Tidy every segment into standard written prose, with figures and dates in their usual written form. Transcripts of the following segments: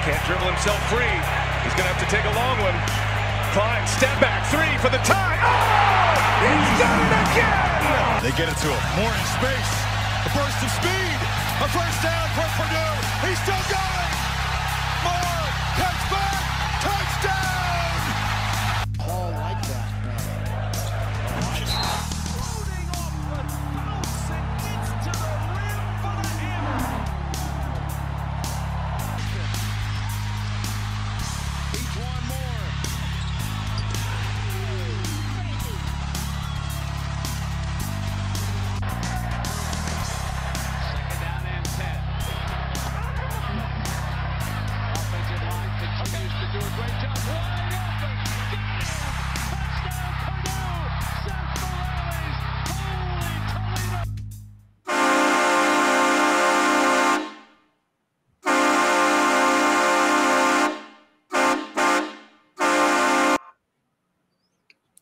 Can't dribble himself free. He's going to have to take a long one. Klein, step back, three for the tie. Oh! He's done it again! They get it to him. More in space. A burst of speed. A first down for Purdue. He's still going. More. Cuts back. Touchdown! All like that. Floating off the bounce and gets to the rim for the hammer. Each one more. Second down and 10. Offensive line continues to do a great job. Wide open. Got it. Touchdown Purdue. Seth Morales. Holy Toledo.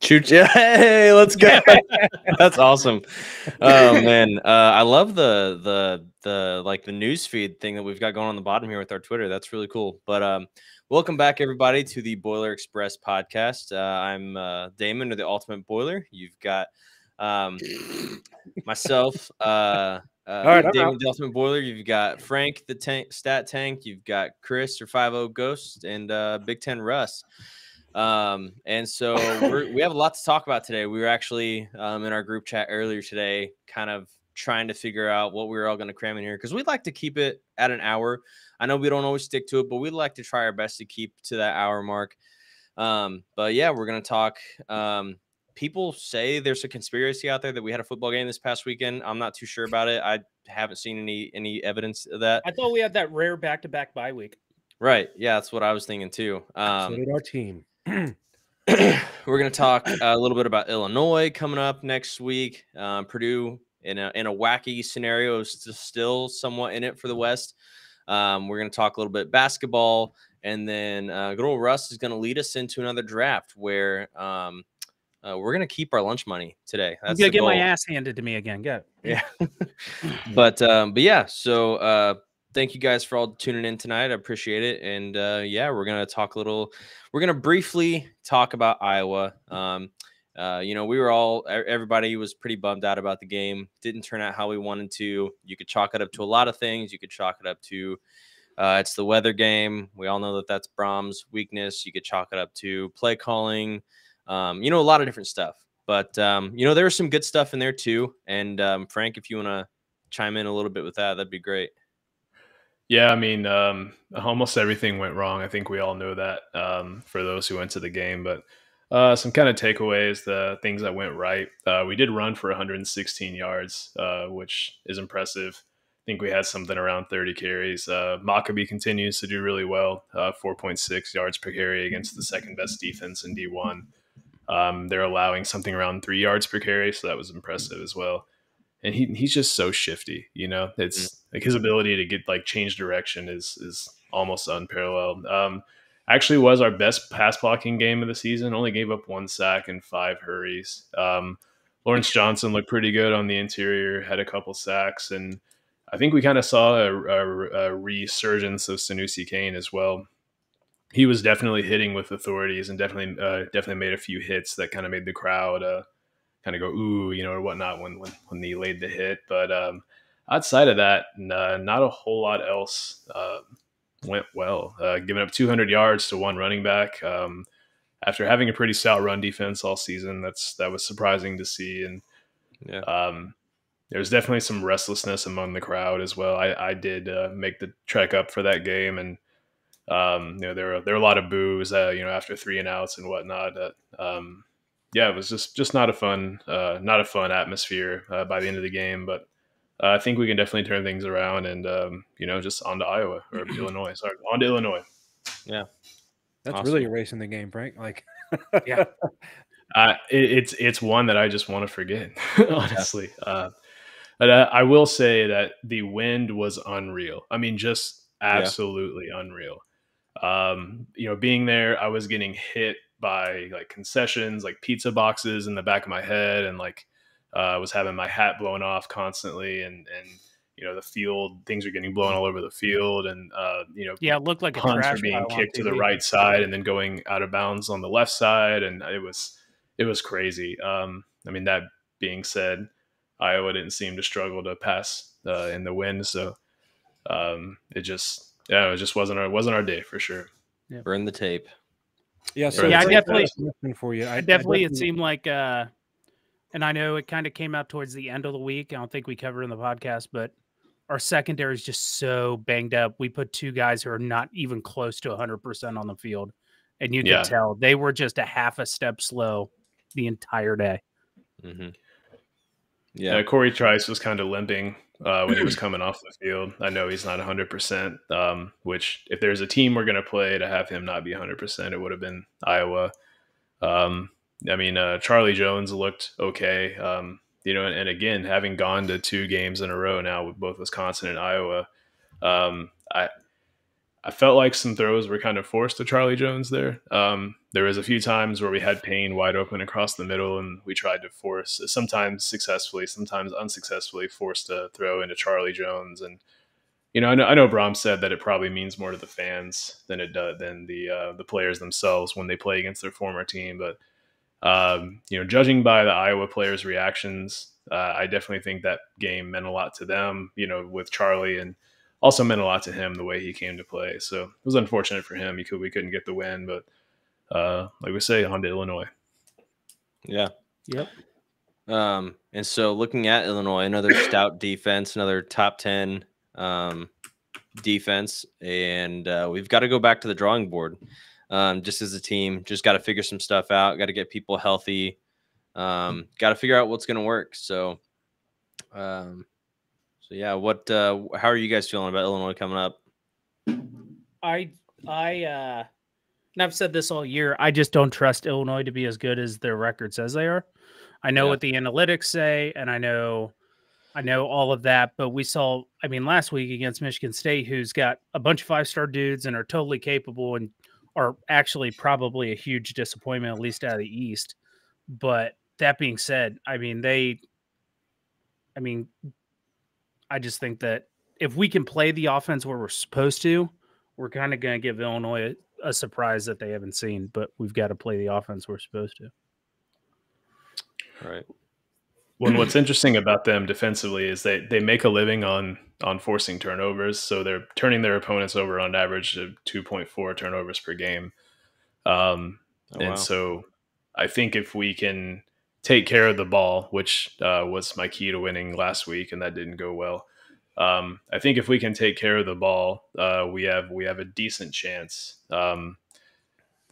Shoot, yeah, hey, let's go. That's awesome. Oh man, I love the like the news feed thing that we've got going on the bottom here with our Twitter. That's really cool. But welcome back everybody to the Boiler Express podcast. I'm Damon, or the Ultimate Boiler. You've got myself, right, Damon, the Ultimate Boiler. You've got Frank, the Stat Tank. You've got Chris, or 50 Ghost, and Big Ten Russ. And so we have a lot to talk about today. We were actually in our group chat earlier today, kind of trying to figure out what we were all going to cram in here, because we'd like to keep it at an hour. I know we don't always stick to it, but we'd like to try our best to keep to that hour mark. But yeah, we're going to talk. People say there's a conspiracy out there that we had a football game this past weekend. I'm not too sure about it. I haven't seen any evidence of that. I thought we had that rare back-to-back bye week. Right. Yeah, that's what I was thinking too. So did our team. We're going to talk a little bit about Illinois coming up next week. Purdue in a wacky scenario is still somewhat in it for the West. We're going to talk a little bit basketball, and then good old Russ is going to lead us into another draft where we're going to keep our lunch money today. I'm going to get my ass handed to me again. Go. Yeah. but yeah, so thank you guys for all tuning in tonight. I appreciate it. And yeah, we're going to briefly talk about Iowa. Everybody was pretty bummed out about the game. Didn't turn out how we wanted to. You could chalk it up to a lot of things. You could chalk it up to it's the weather game. We all know that that's Brahms' weakness. You could chalk it up to play calling, a lot of different stuff. But, there was some good stuff in there too. And Frank, if you want to chime in a little bit with that, that'd be great. Yeah, I mean, almost everything went wrong. I think we all know that for those who went to the game. But some kind of takeaways, the things that went right. We did run for 116 yards, which is impressive. I think we had something around 30 carries. Maccabi continues to do really well, 4.6 yards per carry against the second best defense in D1. They're allowing something around 3 yards per carry, so that was impressive as well. And he's just so shifty, It's like his ability to get change direction is almost unparalleled. Actually was our best pass blocking game of the season. Only gave up 1 sack and 5 hurries. Lawrence Johnson looked pretty good on the interior, had a couple sacks, and I think we kind of saw a resurgence of Sanusi Kane as well. He was definitely hitting with authorities and definitely made a few hits that kind of made the crowd kind of go ooh, or whatnot when he laid the hit. But outside of that, not a whole lot else went well. Giving up 200 yards to one running back after having a pretty stout run defense all season. That was surprising to see. And there's definitely some restlessness among the crowd as well. I did make the trek up for that game, and there were a lot of boos after 3 and outs and whatnot. Yeah, it was just not a fun atmosphere by the end of the game. But I think we can definitely turn things around and just on to Iowa or Illinois. Sorry, on to Illinois. Yeah, That's awesome. really erasing the game, Frank. Yeah. It's one that I just want to forget, honestly. But I will say that the wind was unreal. I mean, just absolutely unreal. Being there, I was getting hit by concessions, pizza boxes in the back of my head, and I was having my hat blown off constantly, and the field, things are getting blown all over the field, and Yeah, it looked like a punts trash are being pile on kicked to the TV. right side and then going out of bounds on the left side, and it was crazy. I mean, that being said, Iowa didn't seem to struggle to pass in the wind, so it just wasn't our day for sure. Burn the tape. Yeah, so Yeah, I Frank, definitely- I have a question for you. Definitely, it seemed like, and I know it kind of came out towards the end of the week. I don't think we covered in the podcast, but our secondary is just so banged up. We put 2 guys who are not even close to 100% on the field, and you Yeah. could tell they were just a half a step slow the entire day. Mm-hmm. Yeah. Corey Trice was kind of limping when he was coming off the field. I know he's not 100%, which if there's a team we're going to play to have him not be 100%, it would have been Iowa. I mean, Charlie Jones looked okay. And again, having gone to 2 games in a row now with both Wisconsin and Iowa, I felt like some throws were kind of forced to Charlie Jones there. There was a few times where we had Payne wide open across the middle, and we tried to force, sometimes successfully, sometimes unsuccessfully, forced a throw into Charlie Jones. And I know Brom said that it probably means more to the fans than it does than the players themselves when they play against their former team. But judging by the Iowa players' reactions, I definitely think that game meant a lot to them. With Charlie, and also meant a lot to him the way he came to play. So it was unfortunate for him. We couldn't get the win, but like we say, on to Illinois. Yeah. Yep. And so looking at Illinois, another stout defense, another top 10 defense, and we've got to go back to the drawing board. Just as a team, just got to figure some stuff out, got to get people healthy, got to figure out what's going to work. So yeah, how are you guys feeling about Illinois coming up? And I've said this all year, I just don't trust Illinois to be as good as their record says they are. I know what the analytics say, and I know all of that, but we saw, last week against Michigan State, who's got a bunch of 5-star dudes and are totally capable and are actually probably a huge disappointment, at least out of the East. But that being said, I just think that if we can play the offense where we're supposed to, we're kind of going to give Illinois a surprise that they haven't seen, but we've got to play the offense we're supposed to. All right. Well, what's interesting about them defensively is they make a living on forcing turnovers. So they're turning their opponents over on average to 2.4 turnovers per game. So I think if we can take care of the ball, which was my key to winning last week, and that didn't go well. I think if we can take care of the ball, we have a decent chance.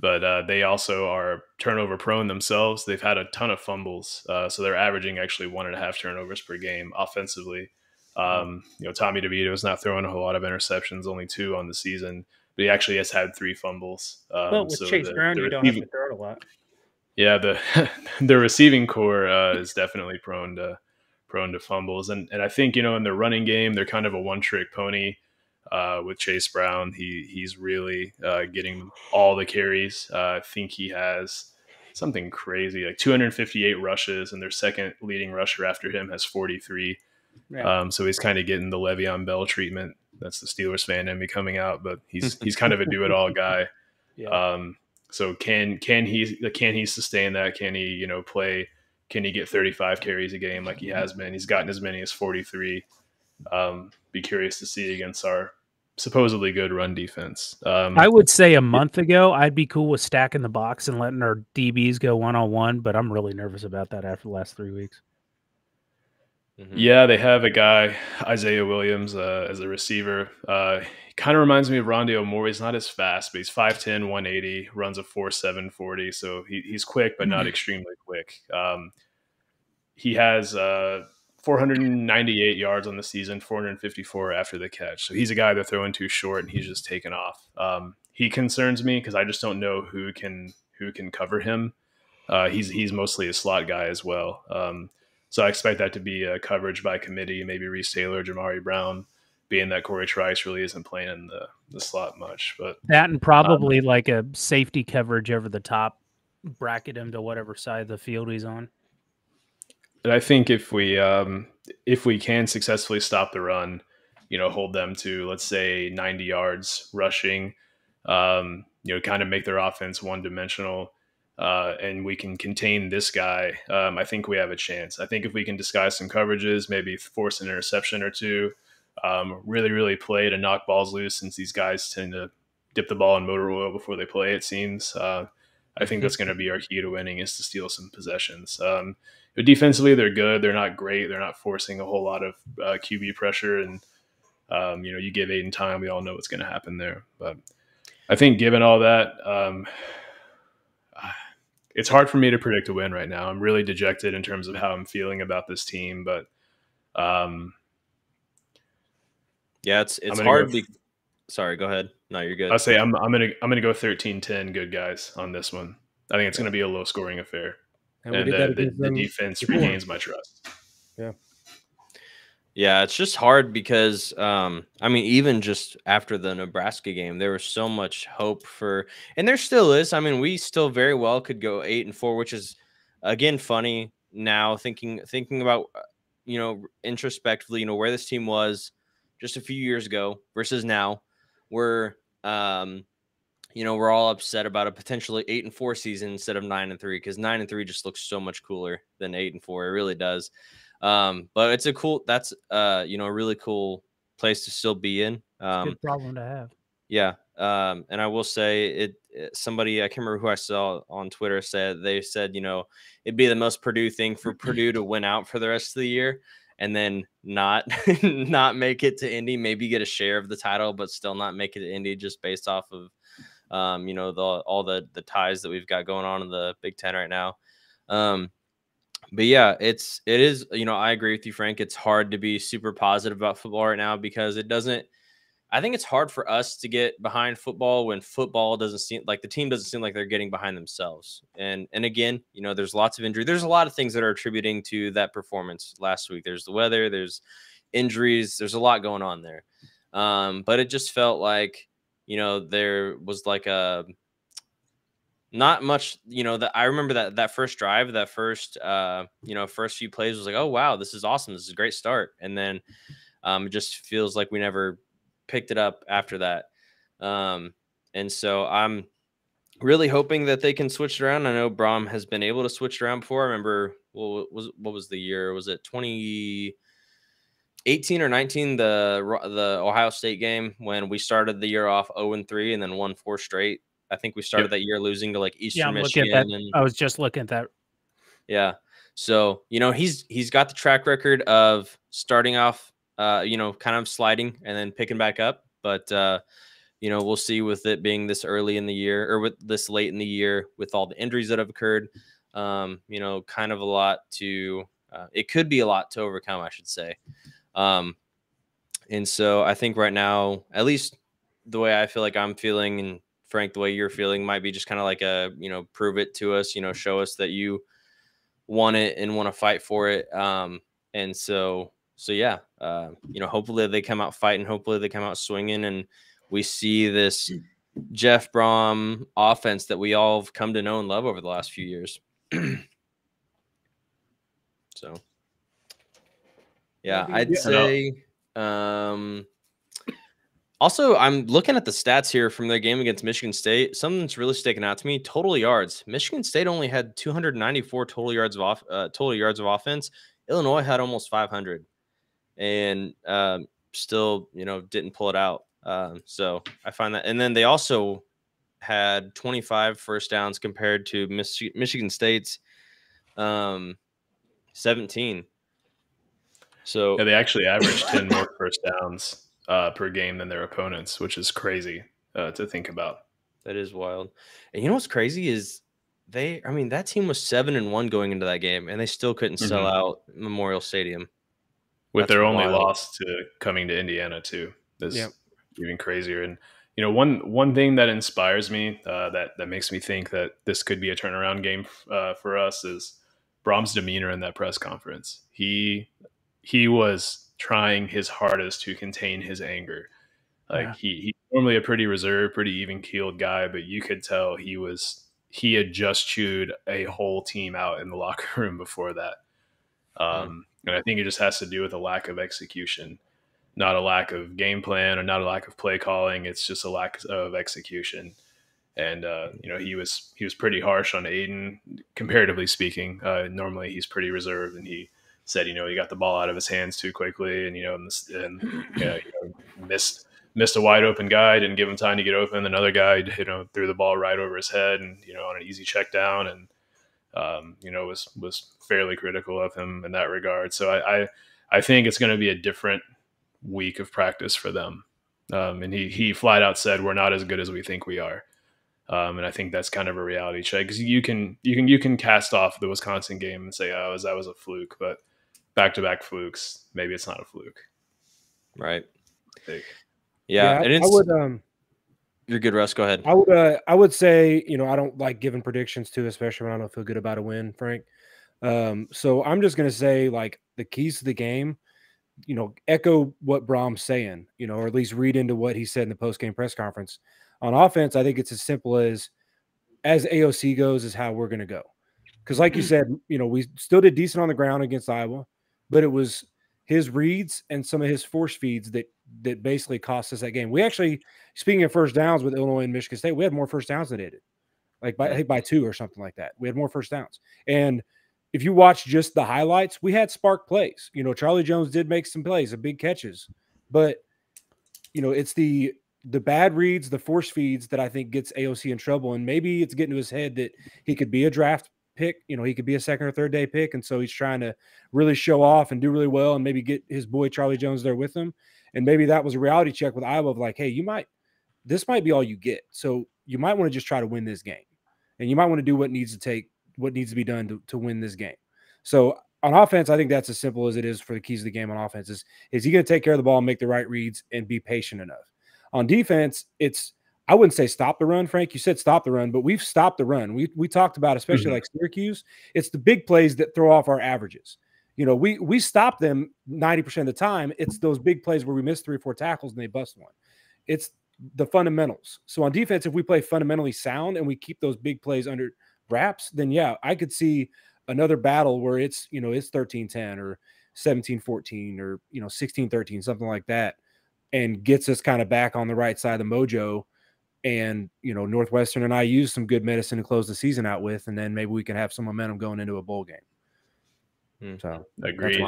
But they also are turnover prone themselves. They've had a ton of fumbles, so they're averaging actually 1.5 turnovers per game offensively. Tommy DeVito is not throwing a whole lot of interceptions, only 2 on the season, but he actually has had 3 fumbles. But with Chase Brown, you don't have to throw it a lot. Yeah, the receiving core is definitely prone to fumbles, and I think in the running game they're kind of a one-trick pony. With Chase Brown, he's really getting all the carries. I think he has something crazy, like 258 rushes, and their second leading rusher after him has 43. Yeah. So he's kind of getting the Le'Veon Bell treatment. That's the Steelers fan in me coming out, but he's kind of a do-it-all guy. Yeah. So can he sustain that? Can he play? Can he get 35 carries a game like he has been? He's gotten as many as 43. Be curious to see against our supposedly good run defense. I would say a month ago, I'd be cool with stacking the box and letting our DBs go one-on-one, but I'm really nervous about that after the last 3 weeks. Mm-hmm. Yeah, they have a guy, Isaiah Williams, as a receiver. He kind of reminds me of Rondale Moore. He's not as fast, but he's 5'10", 180, runs a 4.7 40, so he's quick, but not extremely quick. He has 498 yards on the season, 454 after the catch. So he's a guy they're throwing too short, and he's just taken off. He concerns me because I just don't know who can cover him. He's mostly a slot guy as well. So I expect that to be a coverage by committee, maybe Reese Taylor, Jamari Brown, being that Corey Trice really isn't playing in the slot much. But that and probably like a safety coverage over the top, bracket him to whatever side of the field he's on. I think if we can successfully stop the run, hold them to, let's say, 90 yards rushing, kind of make their offense one dimensional, and we can contain this guy, I think we have a chance. I think if we can disguise some coverages, maybe force an interception or two, really, really play to knock balls loose, since these guys tend to dip the ball in motor oil before they play, it seems. I think that's going to be our key to winning, is to steal some possessions. But defensively, they're good. They're not great. They're not forcing a whole lot of QB pressure. And, you give Aiden time, we all know what's going to happen there. But I think given all that, it's hard for me to predict a win right now. I'm really dejected in terms of how I'm feeling about this team. But yeah, it's hard. Sorry, go ahead. No, you're good. I'll say I'm gonna go 13-10 good guys on this one. I think it's going to be a low scoring affair. And the defense regains my trust. Yeah, it's just hard because, even just after the Nebraska game, there was so much hope and there still is. We still very well could go 8-4, which is, again, funny now thinking about, introspectively, where this team was just a few years ago versus now. We're all upset about a potentially 8-4 season instead of 9-3, because 9-3 just looks so much cooler than 8-4. It really does. But it's a really cool place to still be in. Good problem to have. Yeah. And I will say somebody, I can't remember who I saw on Twitter, said, it'd be the most Purdue thing for Purdue to win out for the rest of the year and then not make it to Indy, maybe get a share of the title, but still not make it to Indy, just based off of, all the ties that we've got going on in the Big Ten right now. But yeah, it is, I agree with you, Frank. It's hard to be super positive about football right now, because I think it's hard for us to get behind football when football doesn't seem like the team doesn't seem like they're getting behind themselves. And again, there's lots of injury. There's a lot of things that are attributing to that performance last week. There's the weather, there's injuries, there's a lot going on there. But it just felt like, there was like not much, that I remember that first drive, that first, first few plays was like, oh, wow, this is awesome. This is a great start. And then it just feels like we never picked it up after that. And so I'm really hoping that they can switch it around. I know Brom has been able to switch it around before. I remember what was the year? Was it 2018 or 19, the Ohio State game, when we started the year off 0-3 and then won 4 straight? I think we started that year losing to like Eastern Michigan. I was just looking at that. Yeah. So, he's got the track record of starting off, kind of sliding and then picking back up. But, we'll see with it being this early in the year, or with this late in the year, with all the injuries that have occurred, kind of a lot it could be a lot to overcome, I should say. And so I think right now, at least the way I feel like I'm feeling, and Frank, the way you're feeling, might be just kind of like prove it to us, show us that you want it and want to fight for it. And so yeah, hopefully they come out fighting, hopefully they come out swinging, and we see this Jeff Brom offense that we all have come to know and love over the last few years. So yeah, I'd say, also, I'm looking at the stats here from their game against Michigan State. Something that's really sticking out to me: total yards. Michigan State only had 294 total yards of offense. Illinois had almost 500, and still, didn't pull it out. So I find that, and then they also had 25 first downs compared to Michigan State's 17. So yeah, they actually averaged 10 more first downs per game than their opponents, which is crazy to think about. That is wild. And what's crazy is that team was 7-1 going into that game, and they still couldn't sell out Memorial Stadium. With their only loss to coming to Indiana too. That's even crazier. And one thing that inspires me, that makes me think that this could be a turnaround game for us, is Brom's demeanor in that press conference. He was trying his hardest to contain his anger. He's normally a pretty reserved, pretty even-keeled guy, but you could tell he had just chewed a whole team out in the locker room before that. And I think it just has to do with a lack of execution, not a lack of game plan or not a lack of play calling. It's just a lack of execution. And he was pretty harsh on Aiden, comparatively speaking. Normally he's pretty reserved, and he said, he got the ball out of his hands too quickly, and missed a wide open guy, didn't give him time to get open. Another guy, threw the ball right over his head, and on an easy check down, and was fairly critical of him in that regard. So I think it's going to be a different week of practice for them. And he flat out said, we're not as good as we think we are. And I think that's kind of a reality check, because you can cast off the Wisconsin game and say, oh, that was a fluke, but back-to-back flukes, maybe it's not a fluke. Right. I think. Yeah. And I would, you're good, Russ. Go ahead. I would say, I don't like giving predictions too, especially when I don't feel good about a win, Frank. So I'm just going to say, like, the keys to the game, echo what Brom's saying, or at least read into what he said in the post-game press conference. On offense, I think it's as simple as AOC goes is how we're going to go. Because like you said, we still did decent on the ground against Iowa, but it was his reads and some of his force feeds that basically cost us that game. We actually, speaking of first downs with Illinois and Michigan State, we had more first downs than they did. Like I think by 2 or something like that. We had more first downs. And if you watch just the highlights, we had spark plays. Charlie Jones did make some plays, big catches. But, it's the bad reads, the force feeds that I think gets AOC in trouble. And maybe it's getting to his head that he could be a draft pick. He could be a second or third day pick. And so he's trying to really show off and do really well and maybe get his boy Charlie Jones there with him. And maybe that was a reality check with Iowa of like, hey, this might be all you get. So you might want to just try to win this game. And you might want to do what needs to be done to win this game. So on offense, I think that's as simple as it is for the keys of the game on offense. Is he going to take care of the ball and make the right reads and be patient enough? On defense, I wouldn't say stop the run, Frank. You said stop the run, but we've stopped the run. We talked about, especially like Syracuse, it's the big plays that throw off our averages. We stop them 90% of the time. It's those big plays where we miss 3 or 4 tackles and they bust one. It's the fundamentals. So on defense, if we play fundamentally sound and we keep those big plays under wraps, then yeah, I could see another battle where it's 13-10 or 17-14 or 16-13, something like that, and gets us kind of back on the right side of the mojo. And Northwestern and I use some good medicine to close the season out with, and then maybe we can have some momentum going into a bowl game. So agreed.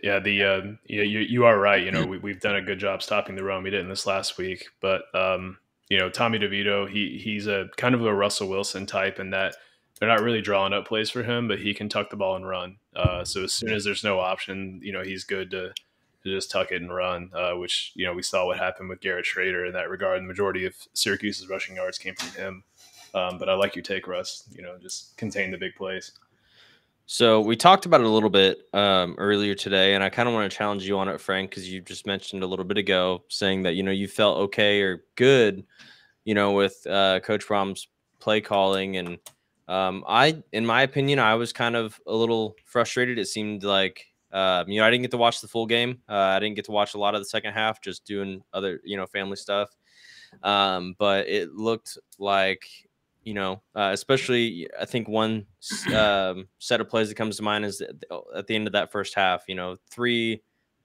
Yeah, you are right. We've done a good job stopping the run. We did in this last week, but Tommy DeVito, he's a kind of a Russell Wilson type in that they're not really drawing up plays for him, but he can tuck the ball and run. So as soon as there's no option, he's good to just tuck it and run, which, we saw what happened with Garrett Schrader in that regard. The majority of Syracuse's rushing yards came from him. But I like your take, Russ, just contain the big plays. So we talked about it a little bit earlier today, and I kind of want to challenge you on it, Frank, because you just mentioned a little bit ago saying that, you felt okay or good, with Coach Brom's play calling. And in my opinion, I was kind of a little frustrated. It seemed like, I didn't get to watch the full game. I didn't get to watch a lot of the second half, just doing other, family stuff. But it looked like, especially I think one set of plays that comes to mind is at the end of that first half, 3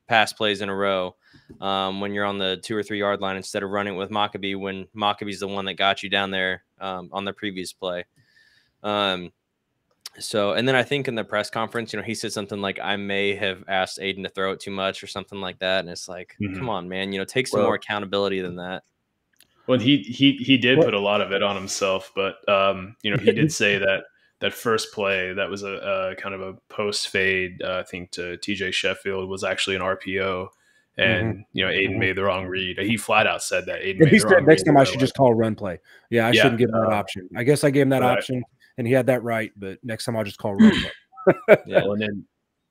pass plays in a row when you're on the 2 or 3 yard line instead of running with Maccabee when Maccabee's the one that got you down there on the previous play. So, and then I think in the press conference, he said something like, I may have asked Aiden to throw it too much or something like that. And it's like, come on, man, take some more accountability than that. Well, he did put a lot of it on himself, but he did say that first play that was a kind of a post fade, I think to TJ Sheffield, was actually an RPO, and Aiden made the wrong read. He flat out said that Aiden. He said next time I should just call a run play. Yeah, I shouldn't give him that option. I guess I gave him that option, and he had that right. But next time I'll just call a run play. Yeah, well, and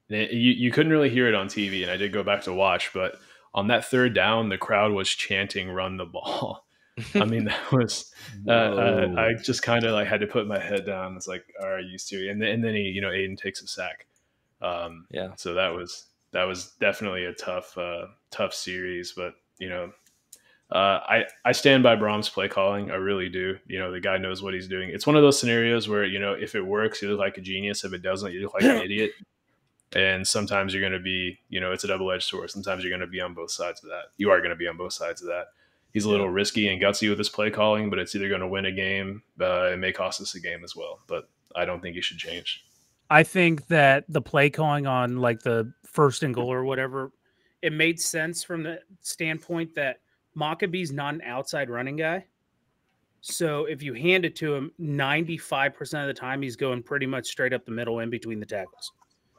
then you couldn't really hear it on TV, and I did go back to watch, but on that third down, the crowd was chanting "Run the ball." I mean, that was I just kind of like had to put my head down. It's like, all right, used to, and then he, Aiden takes a sack. So that was definitely a tough series, but I stand by Brom's play calling. I really do. The guy knows what he's doing. It's one of those scenarios where if it works, you look like a genius. If it doesn't, you look like an idiot. And sometimes you're going to be, it's a double-edged sword. Sometimes you're going to be on both sides of that. You are going to be on both sides of that. He's a little risky and gutsy with his play calling, but it's either going to win a game. It may cost us a game as well, but I don't think he should change. I think that the play calling on like the first and goal or whatever, it made sense from the standpoint that Maccabee's not an outside running guy. So if you hand it to him, 95% of the time, he's going pretty much straight up the middle in between the tackles.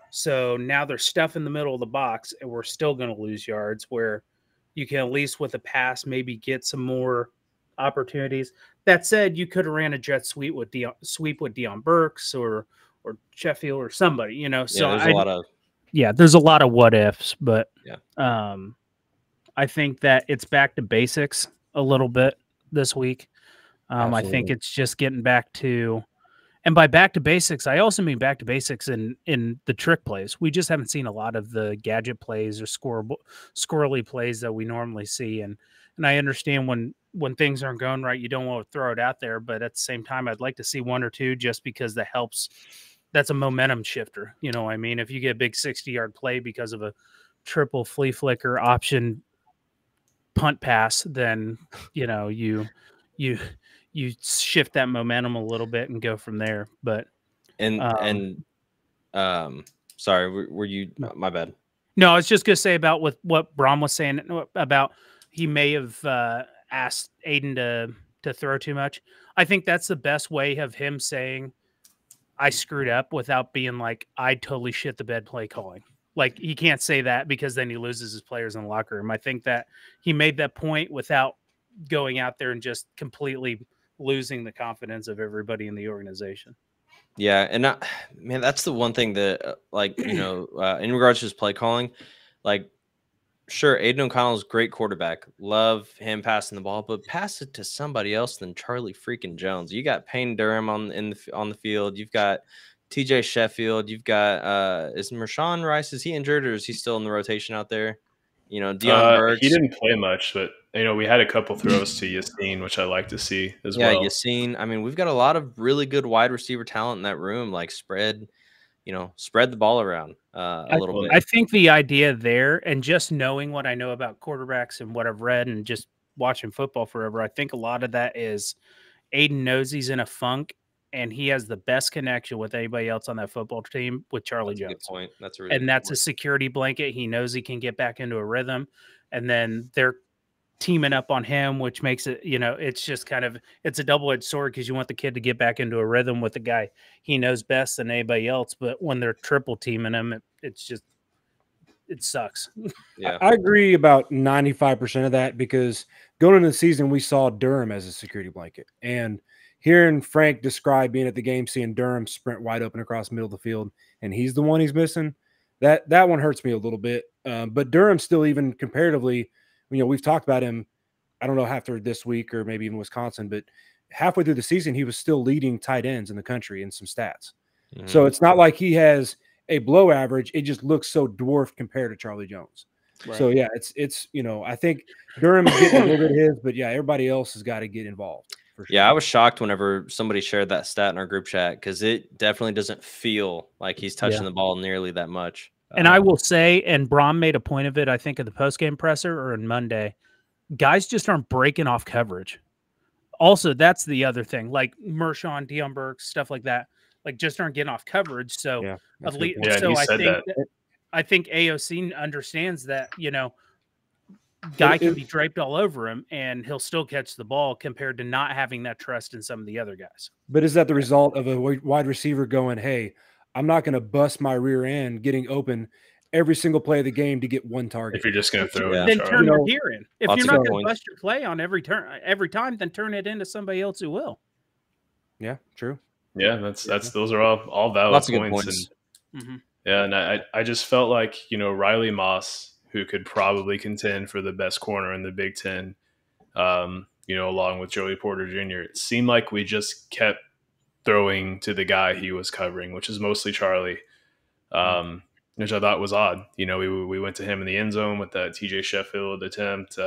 So now there's stuff in the middle of the box, and we're still going to lose yards where you can at least with a pass maybe get some more opportunities. That said, you could have ran a jet sweep with Deion Burks or Sheffield or somebody, you know. So there's a lot of what ifs, but yeah. I think that it's back to basics a little bit this week. I think it's just getting back to, and by back to basics, I also mean back to basics in the trick plays. We just haven't seen a lot of the gadget plays or squirrely plays that we normally see. And I understand when things aren't going right, you don't want to throw it out there. But at the same time, I'd like to see one or two just because that helps. That's a momentum shifter. You know what I mean? If you get a big 60-yard play because of a triple flea flicker option punt pass, then, you know, you shift that momentum a little bit and go from there. But sorry, were you? My bad. No, I was just gonna say about with what Brom was saying about he may have asked Aiden to throw too much. I think that's the best way of him saying I screwed up without being like I totally shit the bed play calling. Like he can't say that because then he loses his players in the locker room. I think that he made that point without going out there and just completely losing the confidence of everybody in the organization. Yeah, and man, that's the one thing that, in regards to his play calling, like, sure, Aiden O'Connell's a great quarterback. Love him passing the ball, but pass it to somebody else than Charlie freaking Jones. You got Payne Durham on the field. You've got TJ Sheffield. You've got is Mershawn Rice? Is he injured or is he still in the rotation out there? You know, Deion Burks. He didn't play much, but we had a couple throws to Yassine, which I like to see as well. Yeah, Yassine. I mean, we've got a lot of really good wide receiver talent in that room. Like spread the ball around a little bit. I think the idea there, and just knowing what I know about quarterbacks and what I've read and just watching football forever, I think a lot of that is Aiden knows he's in a funk and he has the best connection with anybody else on that football team with Charlie Jones. Good point. That's a really good that's point. a security blanket. He knows he can get back into a rhythm, and then they're teaming up on him, which makes it, it's just kind of, it's a double-edged sword because you want the kid to get back into a rhythm with the guy he knows best than anybody else. But when they're triple teaming him, it sucks. Yeah, I agree about 95% of that because going into the season, we saw Durham as a security blanket, and hearing Frank describe being at the game, seeing Durham sprint wide open across the middle of the field, and he's the one he's missing, that one hurts me a little bit. But Durham still, even comparatively, we've talked about him, I don't know, after this week or maybe even Wisconsin, but halfway through the season, he was still leading tight ends in the country in some stats. Mm-hmm. So it's not like he has a below average. It just looks so dwarfed compared to Charlie Jones. Right. So, yeah, it's I think Durham is getting a little bit of his, but, yeah, everybody else has got to get involved. Sure. Yeah, I was shocked whenever somebody shared that stat in our group chat because it definitely doesn't feel like he's touching the ball nearly that much. And I will say, and Brom made a point of it, I think, at the postgame presser or on Monday, guys just aren't breaking off coverage. Also, that's the other thing, like Mershawn, Deion Burks, stuff like that, like just aren't getting off coverage. So, I think AOC understands that, guy can be draped all over him and he'll still catch the ball compared to not having that trust in some of the other guys. But is that the result of a wide receiver going, hey, I'm not going to bust my rear end getting open every single play of the game to get one target? If you're just going to throw it, then turn your gear in. If you're not going to bust your play on every time, then turn it into somebody else who will. Yeah, true. Yeah, those are all valid Lots points. Of good points. And, yeah, and I just felt like, Riley Moss, who could probably contend for the best corner in the Big Ten, along with Joey Porter Jr. It seemed like we just kept throwing to the guy he was covering, which is mostly Charlie, which I thought was odd. We went to him in the end zone with that TJ Sheffield attempt,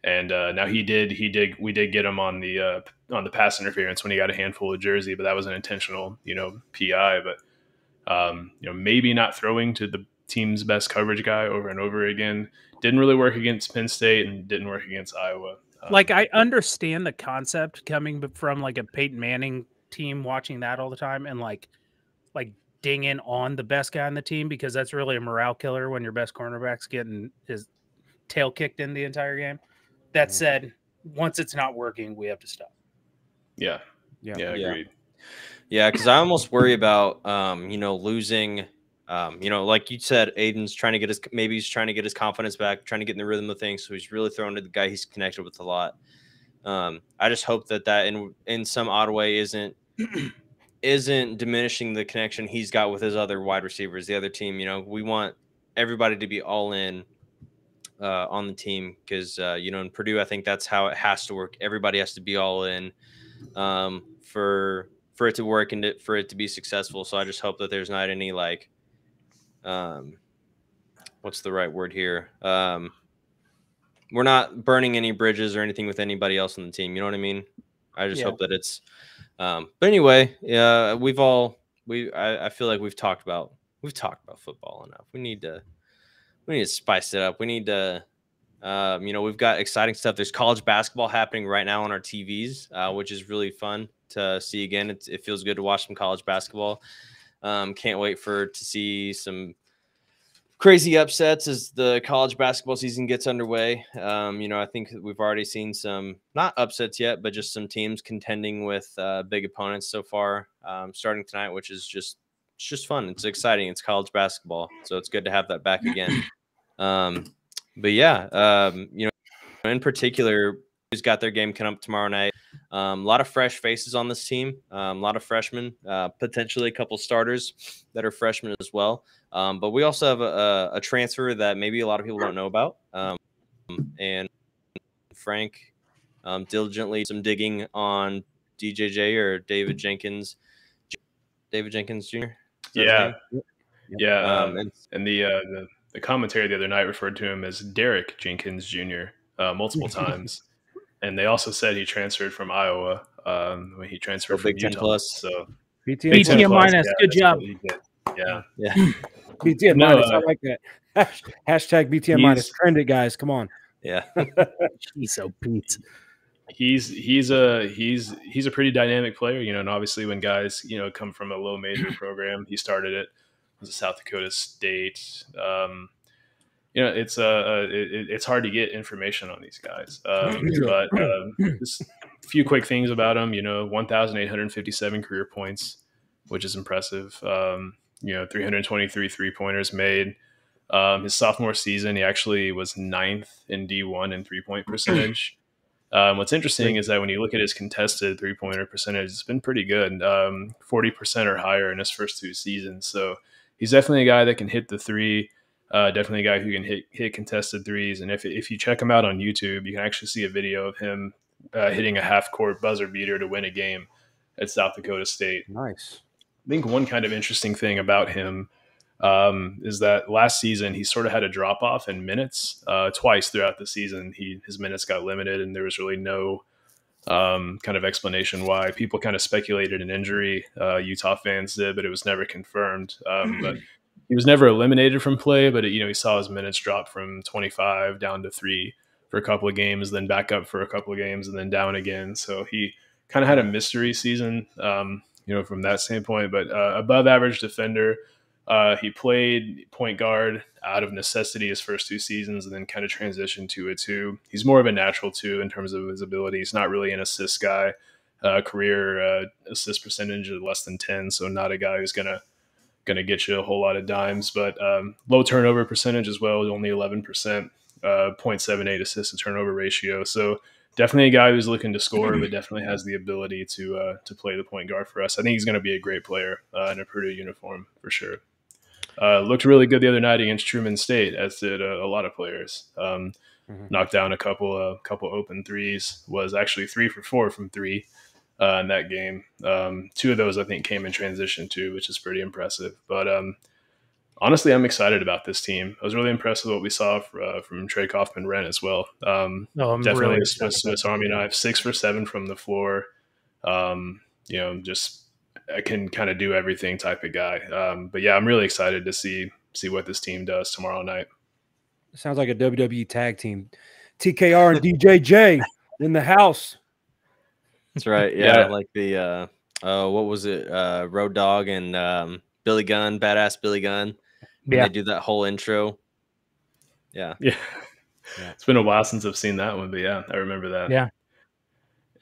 and now we did get him on the pass interference when he got a handful of jersey, but that was an intentional, PI. But Maybe not throwing to the team's best coverage guy over and over again. Didn't really work against Penn State and didn't work against Iowa. Like, I understand the concept coming from like a Peyton Manning team watching that all the time and like dinging on the best guy on the team, because that's really a morale killer when your best cornerback's getting his tail kicked in the entire game. That said, once it's not working, we have to stop. Yeah, agreed. Yeah, because I almost worry about losing. Like you said, Aiden's trying to get his confidence back, trying to get in the rhythm of things. So he's really throwing to the guy he's connected with a lot. I just hope that in some odd way isn't diminishing the connection he's got with his other wide receivers, the other team. We want everybody to be all in on the team, because in Purdue, I think that's how it has to work. Everybody has to be all in for it to work and for it to be successful. So I just hope that there's not any like what's the right word here? We're not burning any bridges or anything with anybody else on the team. You know what I mean? I just hope that it's but anyway, I feel like we've talked about football enough. We need to spice it up. We need to we've got exciting stuff. There's college basketball happening right now on our TVs, which is really fun to see again. It feels good to watch some college basketball. Can't wait to see some crazy upsets as the college basketball season gets underway. I think we've already seen some, not upsets yet, but just some teams contending with big opponents so far, starting tonight, which is just fun. It's exciting. It's college basketball, so it's good to have that back again. But yeah, in particular, who's got their game coming up tomorrow night. A lot of fresh faces on this team, a lot of freshmen, potentially a couple starters that are freshmen as well. But we also have a transfer that maybe a lot of people don't know about. And Frank diligently some digging on DJJ or David Jenkins Jr. Yeah. And the commentary the other night referred to him as Derek Jenkins Jr. Multiple times. And they also said he transferred from Iowa when he transferred from Big 10 Utah. plus. So BTN minus. Good job. Yeah. BTN minus. I like that. Hashtag BTN minus. Trend it, guys. Come on. Yeah. He's so Pete. He's a pretty dynamic player, and obviously when guys, come from a low major program, he started it. It was a South Dakota State. It's hard to get information on these guys. But just a few quick things about him. 1,857 career points, which is impressive. 323 3-pointers made. His sophomore season, he actually was 9th in D1 in 3-point percentage. What's interesting is that when you look at his contested 3-pointer percentage, it's been pretty good, 40% or higher in his first 2 seasons. So he's definitely a guy that can hit the three. Definitely a guy who can hit contested threes. And if you check him out on YouTube, you can actually see a video of him hitting a half-court buzzer beater to win a game at South Dakota State. Nice. I think one kind of interesting thing about him is that last season he sort of had a drop-off in minutes. Twice throughout the season, his minutes got limited, and there was really no kind of explanation why. People kind of speculated an injury. Utah fans did, but it was never confirmed. But he was never eliminated from play, but he saw his minutes drop from 25 down to 3 for a couple of games, then back up for a couple of games, and then down again. So he kind of had a mystery season, from that standpoint. But above average defender, he played point guard out of necessity his first 2 seasons, and then kind of transitioned to a 2. He's more of a natural 2 in terms of his ability. He's not really an assist guy. Career assist percentage is less than 10, so not a guy who's gonna get you a whole lot of dimes, but low turnover percentage as well, only 11%, 0.78 assist to turnover ratio. So definitely a guy who's looking to score, but definitely has the ability to play the point guard for us. I think he's going to be a great player in a Purdue uniform for sure. Looked really good the other night against Truman State, as did a lot of players. Knocked down a couple open threes. Was actually 3 for 4 from 3. In that game. 2 of those I think came in transition too, which is pretty impressive. But honestly, I'm excited about this team. I was really impressed with what we saw from Trey Kaufman-Rent as well. Definitely really a Swiss Army knife, 6 for 7 from the floor. Just can kind of do everything type of guy. But yeah, I'm really excited to see what this team does tomorrow night. Sounds like a WWE tag team. TKR and DJJ in the house. That's right. Yeah, like the what was it? Road Dogg and Billy Gunn, Badass Billy Gunn. When they do that whole intro. Yeah. It's been a while since I've seen that one, but yeah, I remember that. Yeah.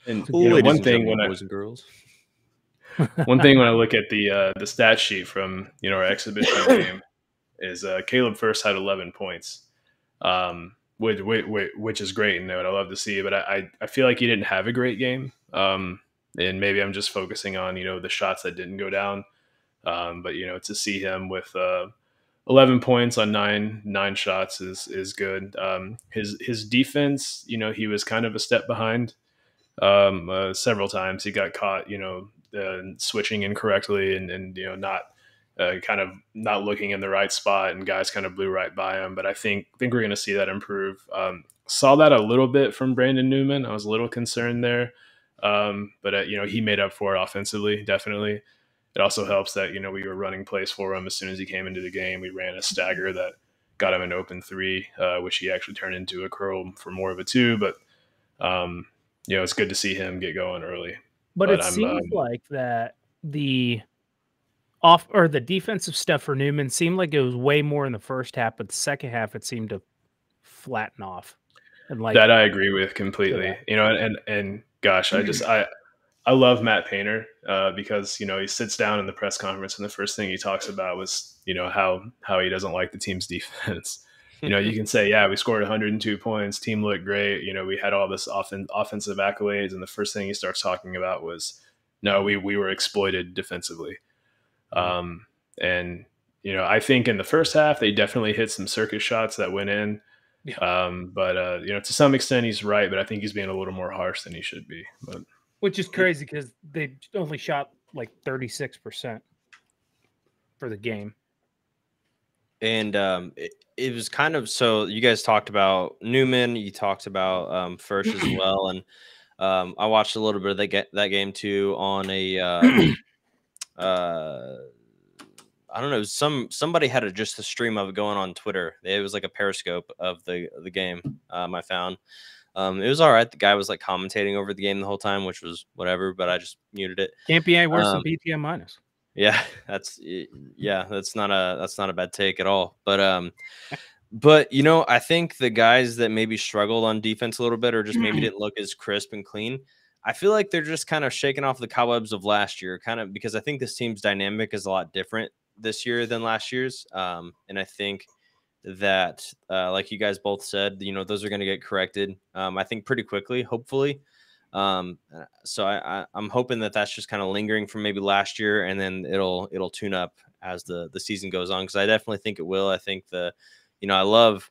And one thing when boys and girls. One thing when I look at the stat sheet from our exhibition game is Caleb first had 11 points, which is great and what I love to see. But I feel like he didn't have a great game, and maybe I'm just focusing on the shots that didn't go down. But to see him with 11 points on nine shots is good. His defense, he was kind of a step behind. Several times he got caught, switching incorrectly and not kind of not looking in the right spot, and guys kind of blew right by him. But I think we're going to see that improve. Saw that a little bit from Brandon Newman. I was a little concerned there, but he made up for it offensively, definitely. It also helps that we were running plays for him as soon as he came into the game. We ran a stagger that got him an open three, which he actually turned into a curl for more of a two. But it's good to see him get going early. But it seems like that the defensive stuff for Newman seemed like it was way more in the first half, but the second half it seemed to flatten off. And like that, I agree with completely. Yeah. And gosh, I love Matt Painter because he sits down in the press conference and the first thing he talks about was how he doesn't like the team's defense. You can say, yeah, we scored 102 points. Team looked great. We had all this offensive accolades. And the first thing he starts talking about was, no, we were exploited defensively. And I think in the first half, they definitely hit some circus shots that went in. Yeah. But to some extent, he's right. But I think he's being a little more harsh than he should be. But which is crazy because they only shot like 36% for the game. And it was kind of, so you guys talked about Newman, you talked about Firsch as well, and I watched a little bit of that game too on a I don't know, somebody had just a stream of it going on Twitter. It was like a Periscope of the game. I found it was all right. The guy was like commentating over the game the whole time, which was whatever, but I just muted it. Can't be any worse than BTM minus. Yeah, that's not a bad take at all. But I think the guys that maybe struggled on defense a little bit or just maybe didn't look as crisp and clean, I feel like they're just kind of shaking off the cobwebs of last year, kind of because I think this team's dynamic is a lot different this year than last year's. And I think that like you guys both said, those are going to get corrected. I think pretty quickly, hopefully. So I'm hoping that that's just kind of lingering from maybe last year, and then it'll tune up as the season goes on. Cause I definitely think it will. I think I love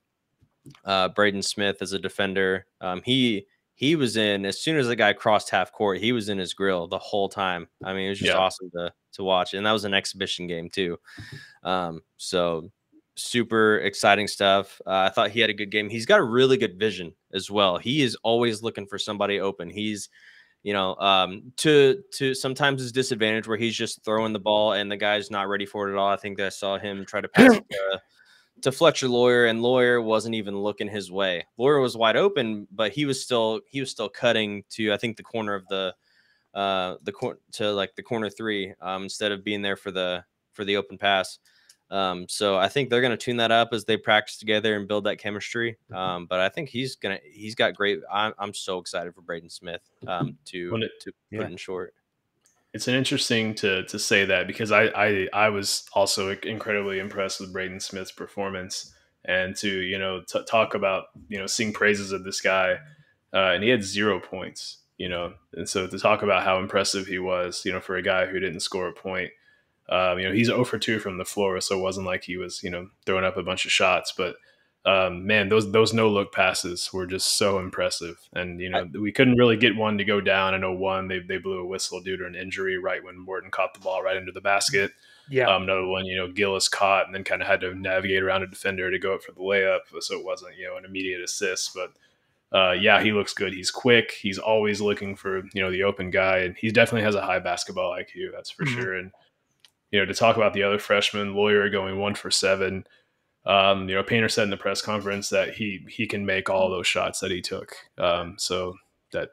Braden Smith as a defender. He was in, as soon as the guy crossed half court, he was in his grill the whole time. I mean, it was just awesome to watch. And that was an exhibition game too. So super exciting stuff. I thought he had a good game. He's got a really good vision as well. He is always looking for somebody open. He's, to sometimes his disadvantage where he's just throwing the ball and the guy's not ready for it at all. I think that I saw him try to pass to Fletcher Lawyer, and Lawyer wasn't even looking his way. Lawyer was wide open, but he was still cutting to, I think, the corner of the corner three, instead of being there for the open pass. So I think they're going to tune that up as they practice together and build that chemistry. But I think he's got great. I'm so excited for Braden Smith to put in short. It's an interesting to say that because I was also incredibly impressed with Braden Smith's performance, and to talk about sing praises of this guy, and he had 0 points, and so to talk about how impressive he was, for a guy who didn't score a point. He's 0 for 2 from the floor, so it wasn't like he was, throwing up a bunch of shots. But man, those no-look passes were just so impressive. And, we couldn't really get one to go down. I know one, they blew a whistle due to an injury right when Morton caught the ball right into the basket. Yeah. Another one, Gillis caught and then kind of had to navigate around a defender to go up for the layup. So it wasn't, an immediate assist. But yeah, he looks good. He's quick. He's always looking for, the open guy, and he definitely has a high basketball IQ. That's for sure. And, to talk about the other freshman, Lawyer going 1 for 7. Painter said in the press conference that he can make all those shots that he took. So that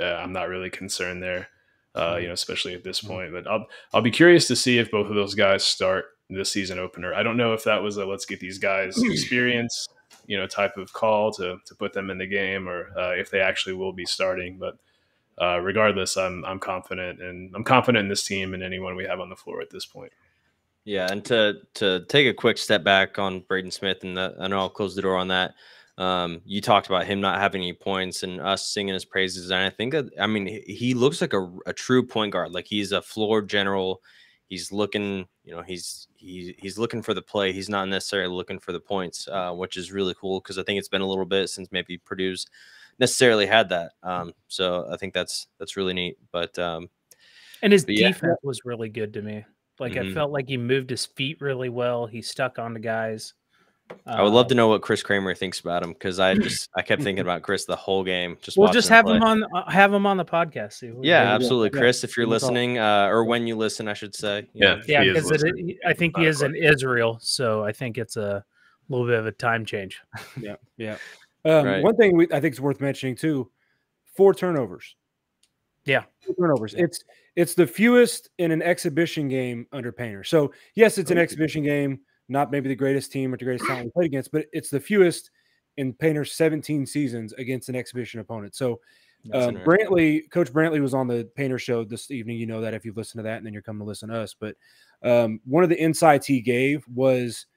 I'm not really concerned there, especially at this point. But I'll be curious to see if both of those guys start this season opener. I don't know if that was a let's get these guys experience, type of call to put them in the game, or if they actually will be starting. But regardless, I'm confident, and I'm confident in this team and anyone we have on the floor at this point. Yeah, and to take a quick step back on Braden Smith, and I know I'll close the door on that. You talked about him not having any points and us singing his praises, and I think he looks like a true point guard. Like, he's a floor general. He's looking, he's looking for the play. He's not necessarily looking for the points, which is really cool, because I think it's been a little bit since maybe Purdue's necessarily had that. So I think that's really neat. But and his defense was really good to me. Like, I felt like he moved his feet really well. He stuck on the guys. I would love to know what Chris Kramer thinks about him, because I kept thinking about Chris the whole game. We'll just have him on the podcast. Yeah, absolutely, Chris. If you're listening, or when you listen, I should say. Because I think he is in Israel, so I think it's a little bit of a time change. Yeah. Right. One thing I think is worth mentioning too: 4 turnovers. Yeah, 4 turnovers. Yeah. It's the fewest in an exhibition game under Painter. So yes, it's an exhibition game, not maybe the greatest team or the greatest talent we played against, but it's the fewest in Painter's 17 seasons against an exhibition opponent. So Coach Brantley was on the Painter show this evening. You know that if you've listened to that, and then you're coming to listen to us. But one of the insights he gave was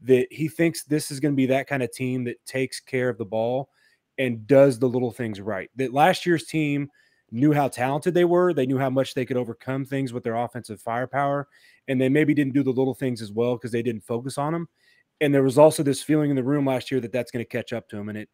that he thinks this is going to be that kind of team that takes care of the ball and does the little things right. That last year's team knew how talented they were. They knew how much they could overcome things with their offensive firepower, and they maybe didn't do the little things as well because they didn't focus on them. And there was also this feeling in the room last year that that's going to catch up to them, and it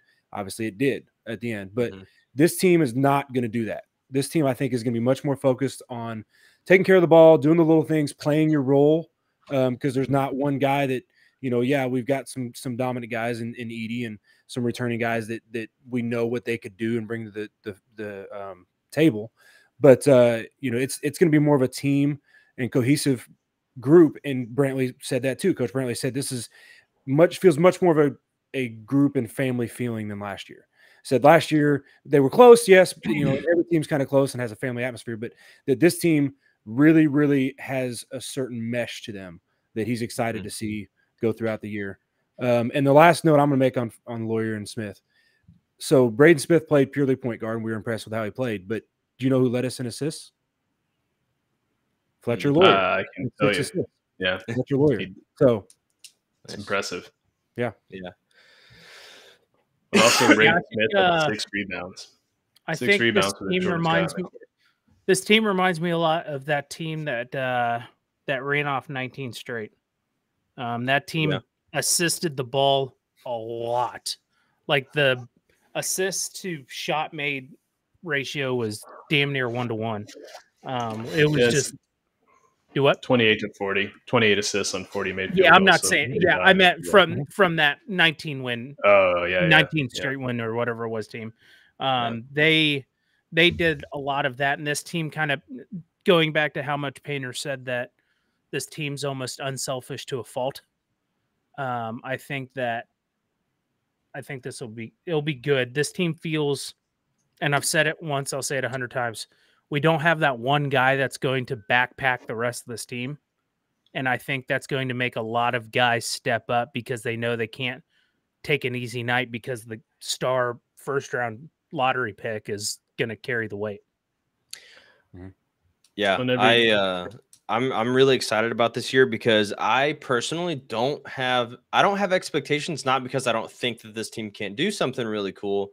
did at the end. But this team is not going to do that. This team, I think, is going to be much more focused on taking care of the ball, doing the little things, playing your role, because there's not one guy that, we've got some dominant guys in Edey and some returning guys that we know what they could do and bring to the table. But it's going to be more of a team and cohesive group. And Brantley said that too. Coach Brantley said this feels much more of a group and family feeling than last year. Said last year they were close, yes, but, every team's kind of close and has a family atmosphere, but that this team really, really has a certain mesh to them that he's excited to see go throughout the year. And the last note I'm going to make on Lawyer and Smith. So Braden Smith played purely point guard, and we were impressed with how he played. But do you know who led us in assists? Fletcher Lawyer. I can tell you. Yeah. Fletcher Lawyer. So it's impressive. Yeah. Yeah. But also Braden Smith had 6 rebounds. I think this team reminds me a lot of that team that ran off 19 straight. That team assisted the ball a lot. Like, the assist to shot made ratio was damn near 1-to-1. It was just do what? 28 to 40, 28 assists on 40 made. Yeah, I'm not saying. Yeah, I meant from that 19 win. Oh yeah, 19 straight win or whatever it was team. They did a lot of that, and this team kind of going back to how much Painter said that this team's almost unselfish to a fault. I think it'll be good. This team feels, and I've said it once, I'll say it 100 times. We don't have that one guy that's going to backpack the rest of this team. And I think that's going to make a lot of guys step up because they know they can't take an easy night because the star first round lottery pick is going to carry the weight. Yeah. I'm really excited about this year because I personally don't have expectations, not because I don't think that this team can't do something really cool,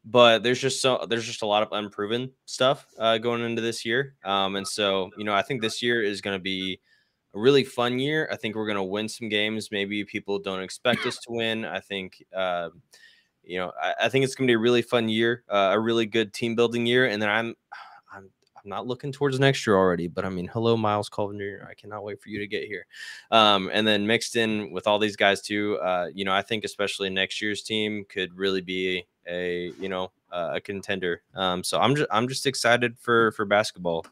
but there's just a lot of unproven stuff going into this year. And so, I think this year is going to be a really fun year. I think we're going to win some games. Maybe people don't expect us to win. I think, I think it's going to be a really fun year, a really good team building year. And then I'm not looking towards next year already, but I mean, hello, Miles Colvin Jr. I cannot wait for you to get here. And then mixed in with all these guys too, I think especially next year's team could really be a a contender. So I'm just excited for basketball.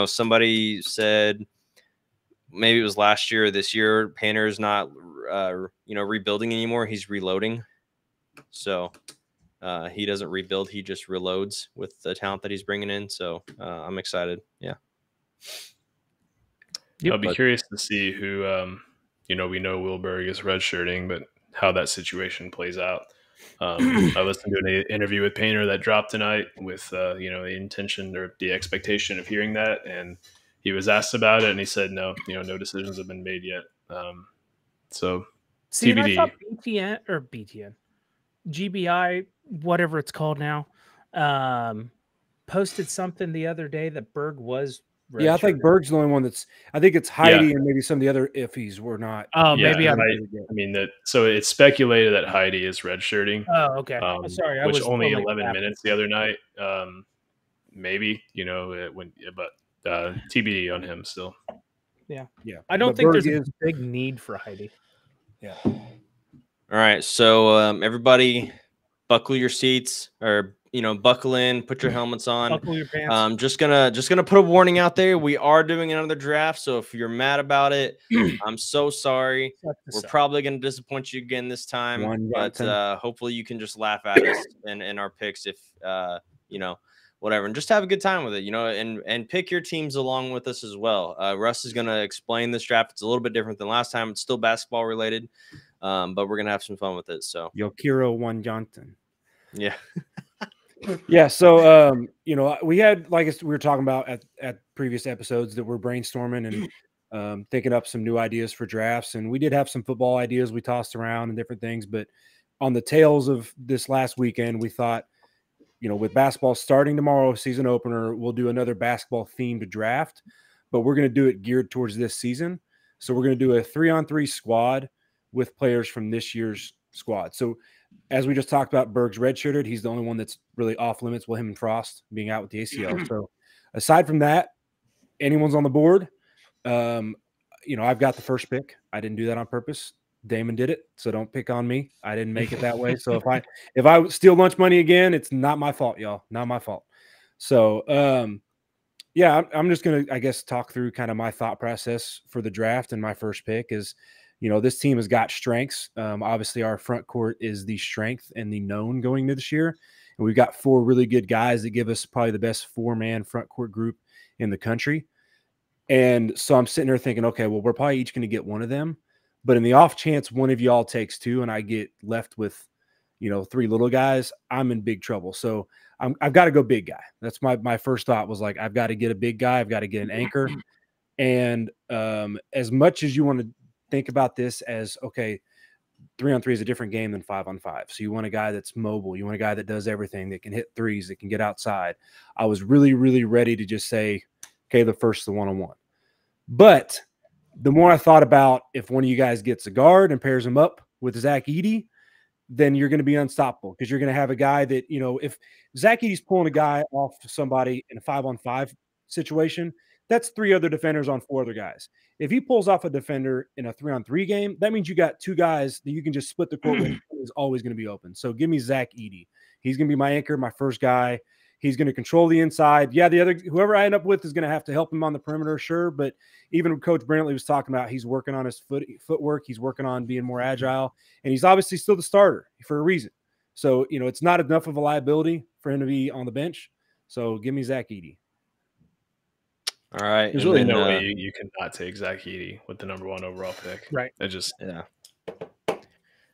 Somebody said maybe it was last year or this year, Painter's not rebuilding anymore. He's reloading. So he doesn't rebuild. He just reloads with the talent that he's bringing in. So I'm excited. Yeah. I'll be curious to see who, we know Wilberg is redshirting, but how that situation plays out. I listened to an interview with Painter that dropped tonight with, the intention or the expectation of hearing that. And he was asked about it and he said, no decisions have been made yet. So See, and I TBD. thought BTN, GBI, whatever it's called now, posted something the other day that Berg was. Yeah, I think Berg's the only one that's. I think it's Heidi and maybe some of the other iffies were not. Oh, maybe so it's speculated that Heidi is redshirting. Oh, okay. Sorry, I which was only 11 minutes the other night. Maybe but TBD on him still. Yeah. I don't think there's a big need for Heidi. Yeah. All right, so everybody, buckle your seats or. Buckle in, put your helmets on. Buckle your pants. Just gonna put a warning out there. We are doing another draft, so if you're mad about it, I'm so sorry. We're probably gonna disappoint you again this time, but hopefully you can just laugh at us and our picks if whatever, and just have a good time with it, and pick your teams along with us as well. Russ is gonna explain this draft. It's a little bit different than last time. It's still basketball related, but we're gonna have some fun with it. So Yokiro One Johnson. Yeah. Yeah, so we had, like we were talking about at previous episodes, that we're brainstorming and thinking up some new ideas for drafts, and we did have some football ideas we tossed around and different things, but on the tails of this last weekend, we thought, with basketball starting tomorrow, season opener, we'll do another basketball themed draft, but we're going to do it geared towards this season. So we're going to do a 3-on-3 squad with players from this year's squad. So as we just talked about, Berg's redshirted. He's the only one that's really off limits with him and Frost being out with the ACL. So aside from that, anyone's on the board. I've got the first pick. I didn't do that on purpose. Damon did it, so don't pick on me. I didn't make it that way. So if I steal lunch money again, it's not my fault, y'all. Not my fault. So I'm just gonna, I guess, talk through kind of my thought process for the draft. And my first pick is, this team has got strengths. Obviously, our front court is the strength and the known going into this year. And we've got 4 really good guys that give us probably the best 4-man front court group in the country. And so I'm sitting there thinking, okay, well, we're probably each going to get one of them. But in the off chance one of y'all takes 2 and I get left with, 3 little guys, I'm in big trouble. So I've got to go big guy. That's my first thought was like, I've got to get a big guy. I've got to get an anchor. And as much as you want to think about this as, okay, 3-on-3 is a different game than 5-on-5. So you want a guy that's mobile. You want a guy that does everything, that can hit threes, that can get outside. I was really, really ready to just say, okay, the first, the 1-on-1. But the more I thought about, if one of you guys gets a guard and pairs him up with Zach Edey, then you're going to be unstoppable, because you're going to have a guy that, if Zach Edey's pulling a guy off somebody in a 5-on-5 situation, that's 3 other defenders on 4 other guys. If he pulls off a defender in a 3-on-3 game, that means you got 2 guys that you can just split the court with. Is always going to be open. So give me Zach Edey. He's going to be my anchor, my first guy. He's going to control the inside. Yeah, whoever I end up with is going to have to help him on the perimeter, sure. But even Coach Brantley was talking about, he's working on his footwork. He's working on being more agile. And he's obviously still the starter for a reason. So, it's not enough of a liability for him to be on the bench. So give me Zach Edey. All right. There's really no way you cannot take Zach Edey with the number 1 overall pick. Right. Yeah.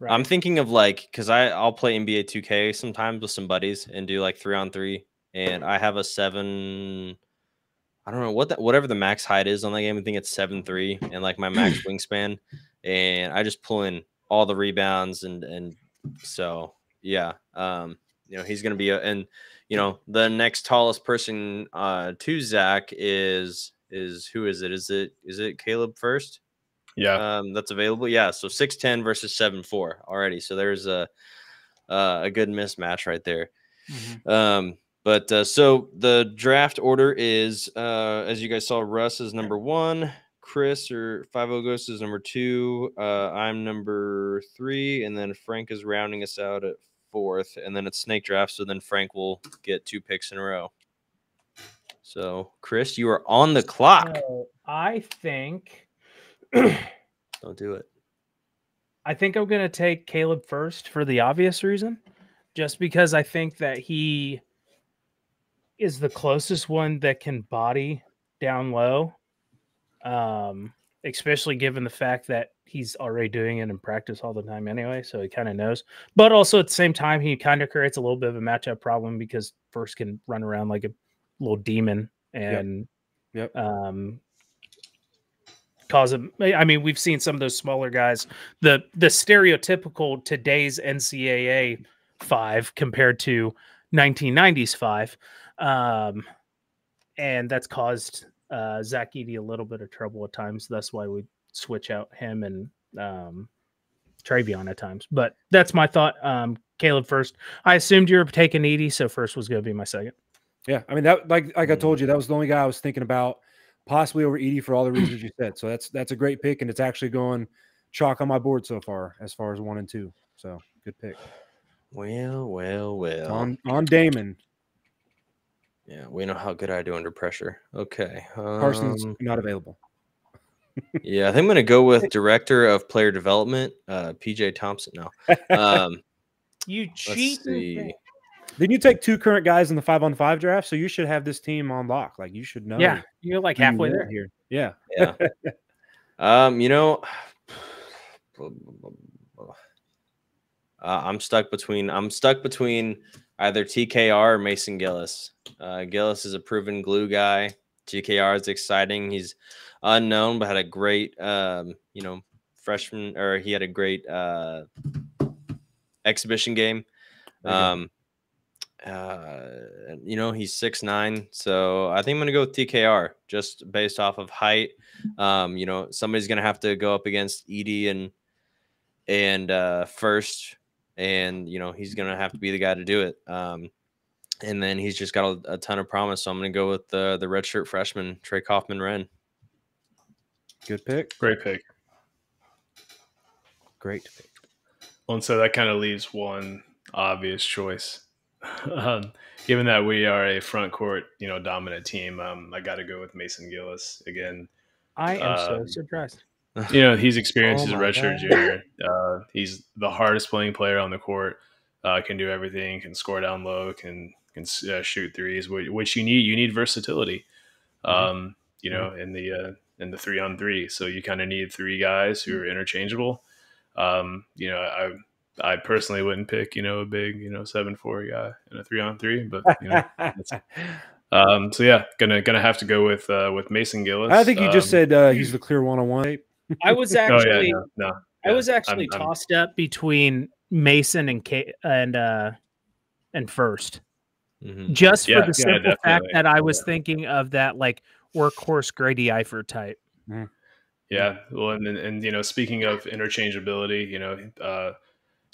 Right. I'm thinking of because I'll play NBA 2K sometimes with some buddies and do 3-on-3, and I have a 7. I don't know whatever the max height is on that game. I think it's 7'3", and my max wingspan, and I just pull in all the rebounds and so yeah. He's gonna be the next tallest person to Zach is who is it? Is it Caleb first? Yeah. That's available. Yeah. So 6'10" versus 7'4" already. So there's a good mismatch right there. Mm-hmm. So the draft order is, as you guys saw, Russ is number 1, Chris or 50 Ghost is number 2. I'm number 3, and then Frank is rounding us out at 4th, and then it's snake draft. So then Frank will get 2 picks in a row. So Chris, you are on the clock. I think Don't do it. I think I'm going to take Caleb first for the obvious reason, just because I think that he is the closest one that can body down low, especially given the fact that he's already doing it in practice all the time anyway, so he kind of knows. But also at the same time, he kind of creates a little bit of a matchup problem because First can run around like a little demon and cause him. I mean, we've seen some of those smaller guys, the stereotypical today's NCAA 5 compared to 1990s 5. And that's caused Zach Edey a little bit of trouble at times. That's why we switch out him and Travion at times. But that's my thought. Caleb first. I assumed you were taking Edey, so First was going to be my second. Yeah, I mean that like I told you, that was the only guy I was thinking about possibly over Edey for all the reasons you said. So that's a great pick, and it's actually going chalk on my board so far as 1 and 2. So good pick. Well. On Damon. Yeah, we know how good I do under pressure. Okay. Carson's not available. Yeah, I think I'm going to go with Director of Player Development, PJ Thompson. No. You cheating. Didn't you take 2 current guys in the 5-on-5 draft? So you should have this team on lock. Like you should know. Yeah, you're like halfway there. Here. Yeah. You know, I'm stuck between either TKR or Mason Gillis. Gillis is a proven glue guy. TKR is exciting. He's unknown, but had a great, freshman, or he had a great exhibition game. He's 6'9", so I think I'm going to go with TKR just based off of height. Somebody's going to have to go up against Edey and First, and he's going to have to be the guy to do it. And then he's just got a ton of promise, so I'm going to go with the redshirt freshman Trey Kaufman-Wren. Good pick. Great pick. Great pick. Well, and so that kind of leaves one obvious choice. Given that we are a front court, dominant team, I got to go with Mason Gillis again. I am so surprised. He's experienced as a redshirt junior. He's the hardest playing player on the court. Can do everything. Can score down low. Can shoot threes. Which you need. You need versatility. In the 3-on-3. So you kind of need 3 guys who are interchangeable. I personally wouldn't pick, a big, 7'4" guy in a 3-on-3, but so yeah, gonna have to go with Mason Gillis. I think you just said he's the clear 1-on-1. I was actually, I was actually tossed up between Mason and First, just for the simple fact that I was thinking of that like workhorse Grady Eifert type. Yeah, well, and speaking of interchangeability,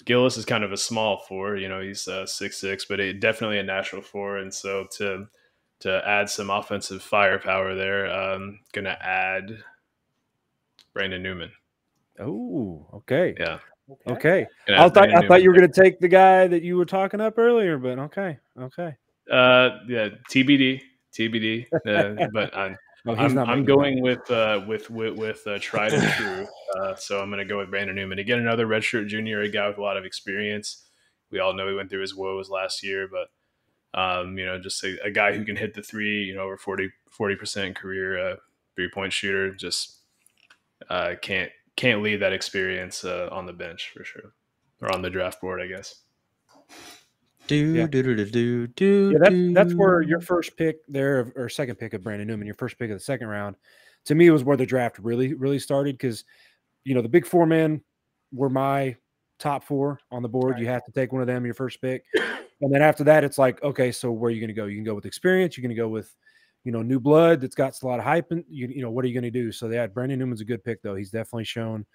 Gillis is kind of a small 4. He's 6'6", but definitely a natural 4. And so to add some offensive firepower there, gonna add Brandon Newman. Oh, okay. Yeah. Okay. I thought you were gonna take the guy that you were talking up earlier, but okay. Yeah, TBD. But I'm going with tried and true. So I'm going to go with Brandon Newman. Again, another redshirt junior, a guy with a lot of experience. We all know he went through his woes last year, but just a guy who can hit the 3, over 40% career 3-point shooter. Just can't leave that experience on the bench for sure, or on the draft board, I guess. That's where your first pick there, or second pick of Brandon Newman, your first pick of the second round, to me was where the draft really started, because the big 4 men were my top 4 on the board. Right. You have to take one of them your first pick, and then after that it's like, okay, so where are you going to go? You can go with experience, you're going to go with new blood that's got a lot of hype, and what are you going to do? So yeah, Brandon Newman's a good pick though. He's definitely shown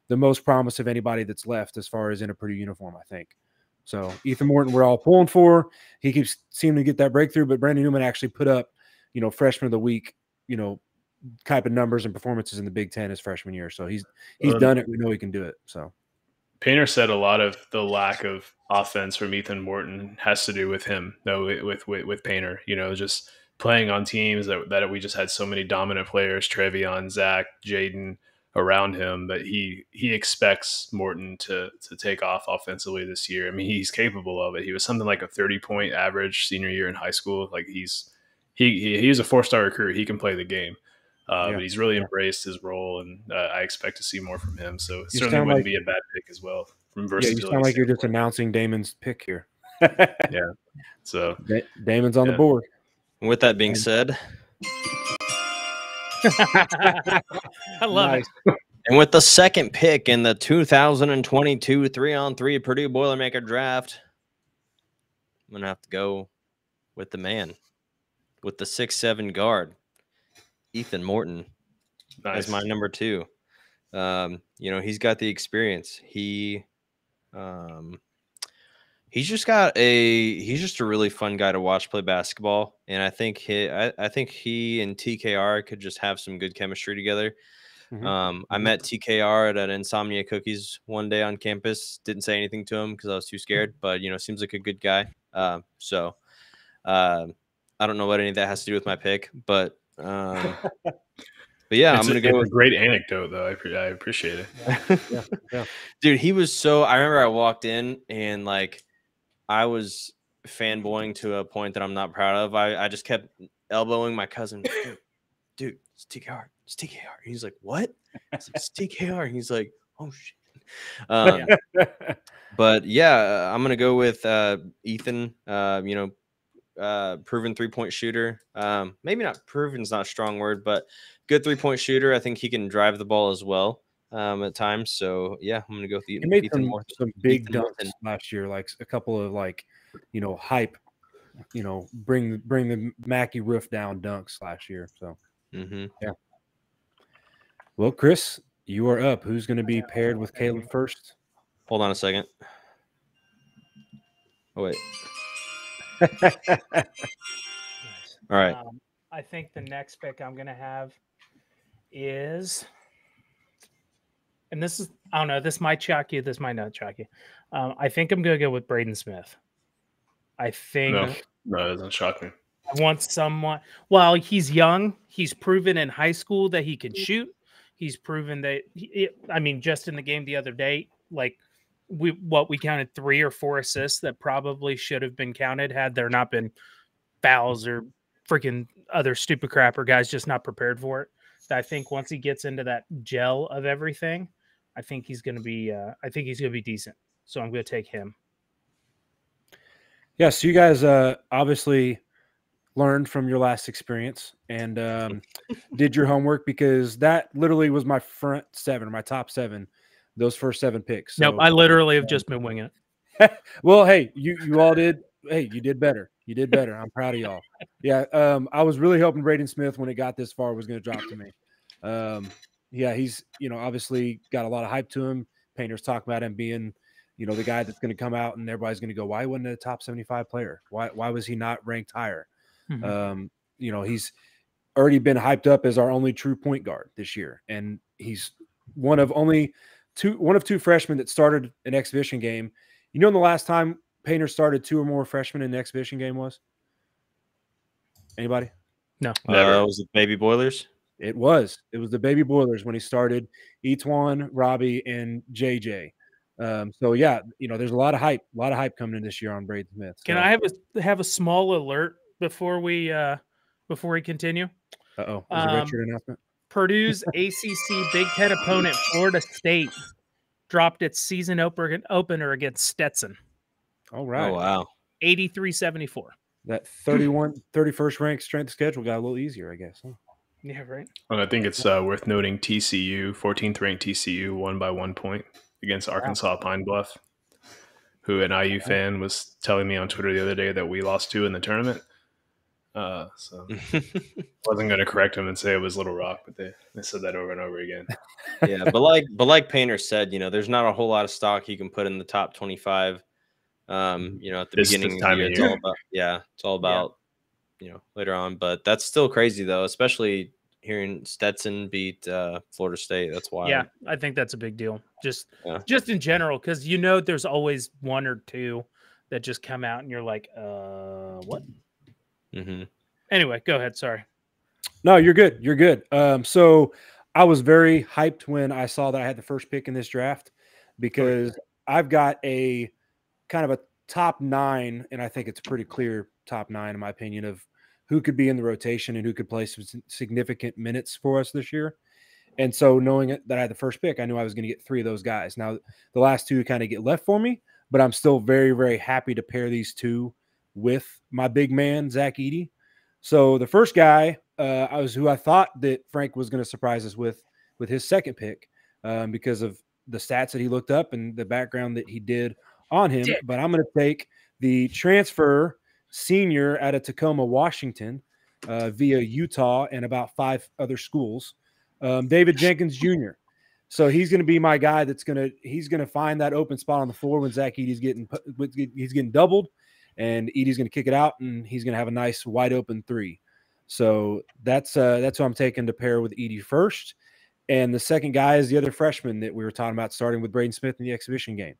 the most promise of anybody that's left as far as in a Purdue uniform, I think. So Ethan Morton, we're all pulling for. He keeps seeming to get that breakthrough, but Brandon Newman actually put up, freshman of the week, type of numbers and performances in the Big Ten his freshman year. So he's done it. We know he can do it. So Painter said a lot of the lack of offense from Ethan Morton has to do with him, though, with Painter. Just playing on teams that we just had so many dominant players, Trevion, Zach, Jaden, around him, that he expects Morton to take off offensively this year. I mean, he's capable of it. He was something like a 30-point average senior year in high school. Like he's a 4-star recruit. He can play the game. But he's really embraced his role, and I expect to see more from him. So it certainly wouldn't be a bad pick as well from versatility. You sound like you're just announcing Damon's pick here. Yeah. So Damon's on the board. With that being said, I love it. And with the second pick in the 2022 3-on-3 Purdue Boilermaker draft, I'm gonna have to go with the man, with the 6'7" guard, Ethan Morton, as my number 2. He's got the experience. He's just a really fun guy to watch play basketball, and I think he and TKR could just have some good chemistry together. I met TKR at an Insomnia Cookies one day on campus. Didn't say anything to him because I was too scared, but seems like a good guy. I don't know what any of that has to do with my pick, but yeah, I'm gonna go. It's a great anecdote, though. I appreciate it. Yeah. Dude, he was so. I remember I walked in and I was fanboying to a point that I'm not proud of. I just kept elbowing my cousin. Dude, it's TKR. It's TKR. He's like, what? It's TKR. He's like, oh shit. But yeah, I'm gonna go with Ethan. Proven 3-point shooter. Maybe not proven's not a strong word, but good 3-point shooter. I think he can drive the ball as well at times. So yeah, I'm gonna go with Ethan. He made Ethan some big dunks last year, like a couple of hype, bring the Mackey roof down dunks last year. So yeah. Well, Chris, you are up. Who's going to be paired with Caleb first? Hold on a second. Oh wait. All right. I think the next pick I'm going to have is, and this is, I don't know, this might shock you, this might not shock you. I think I'm going to go with Braden Smith. I think. No, it doesn't shock me. I want someone, well, he's young. He's proven in high school that he can shoot. He's proven that, just in the game the other day, we counted 3 or 4 assists that probably should have been counted had there not been fouls or freaking other stupid crap or guys just not prepared for it. I think once he gets into that gel of everything, I think he's going to be decent. So I'm going to take him. Yeah. So you guys obviously learned from your last experience and did your homework, because that literally was my front 7 or my top 7, those first 7 picks. So, nope, I literally have just been winging it. Well, hey, you all did. Hey, you did better. You did better. I'm proud of y'all. Yeah, I was really hoping Braden Smith, when it got this far, was going to drop to me. Yeah, he's obviously got a lot of hype to him. Painter's talking about him being the guy that's going to come out and everybody's going to go, why wasn't it a top 75 player? Why was he not ranked higher? Mm-hmm. He's already been hyped up as our only true point guard this year, and he's one of 2 freshmen that started an exhibition game. The last time Painter started 2 or more freshmen in an exhibition game was? Anybody? No. Was it Baby Boilers? It was the Baby Boilers when he started Etwan, Robbie, and JJ. So yeah, there's a lot of hype coming in this year on Braden Smith. So. Can I have a small alert before we continue? Uh-oh. Is a Richard announcement? Purdue's ACC Big Ten opponent, Florida State, dropped its season opener against Stetson. All right. Oh, wow. 83-74. That 31st ranked strength schedule got a little easier, I guess. Huh? Yeah, right. Well, I think it's worth noting TCU, 14th ranked TCU, won by 1 point against Arkansas Pine Bluff, who an IU fan was telling me on Twitter the other day that we lost to in the tournament. So wasn't going to correct him and say it was Little Rock, but they said that over and over again. Yeah, but like Painter said, there's not a whole lot of stock you can put in the top 25. At the beginning of the year, it's all about, later on. But that's still crazy though, especially hearing Stetson beat Florida State. That's wild. Yeah, I think that's a big deal. Just Yeah. in general, because there's always one or two that just come out and you're like, what? Mm-hmm. Anyway, go ahead. Sorry. No, you're good. You're good. So I was very hyped when I saw that I had the first pick in this draft because I've got a kind of a top 9, and I think it's a pretty clear top 9 in my opinion of who could be in the rotation and who could play some significant minutes for us this year. And so knowing that I had the first pick, I knew I was going to get 3 of those guys. Now the last 2 kind of get left for me, but I'm still very, very happy to pair these 2 with my big man, Zach Edey. So the first guy who I thought that Frank was going to surprise us with his second pick because of the stats that he looked up and the background that he did on him. But I'm going to take the transfer senior out of Tacoma, Washington, via Utah and about 5 other schools, David Jenkins Jr. So he's going to be my guy he's going to find that open spot on the floor when Zach Edey's getting doubled, and Edey's going to kick it out, and he's going to have a nice wide open 3. So that's who I'm taking to pair with Edey first. And the second guy is the other freshman that we were talking about, starting with Braden Smith in the exhibition game.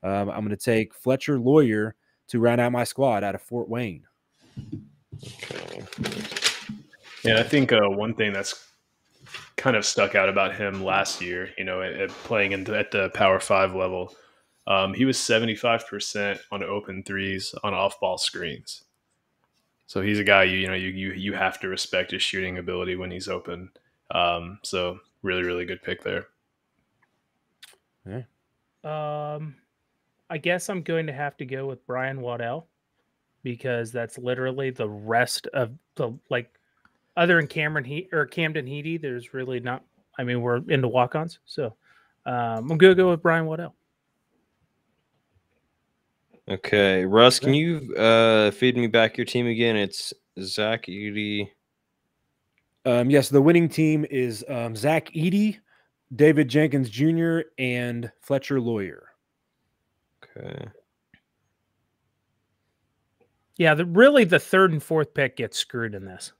I'm going to take Fletcher Lawyer to round out my squad out of Fort Wayne. Yeah, I think one thing that's kind of stuck out about him last year, playing at the Power 5 level, he was 75% on open threes on off-ball screens. So he's a guy you have to respect his shooting ability when he's open. So really, really good pick there. Yeah. I guess I'm going to have to go with Brian Waddell because that's literally the rest of the other than Camden Heedy, there's really not. I mean, we're into walk-ons, so I'm going to go with Brian Waddell. Okay, Russ, can you feed me back your team again? It's Zach Edey. Yes, the winning team is Zach Edey, David Jenkins Jr., and Fletcher Lawyer. Okay. Yeah, really the 3rd and 4th pick gets screwed in this.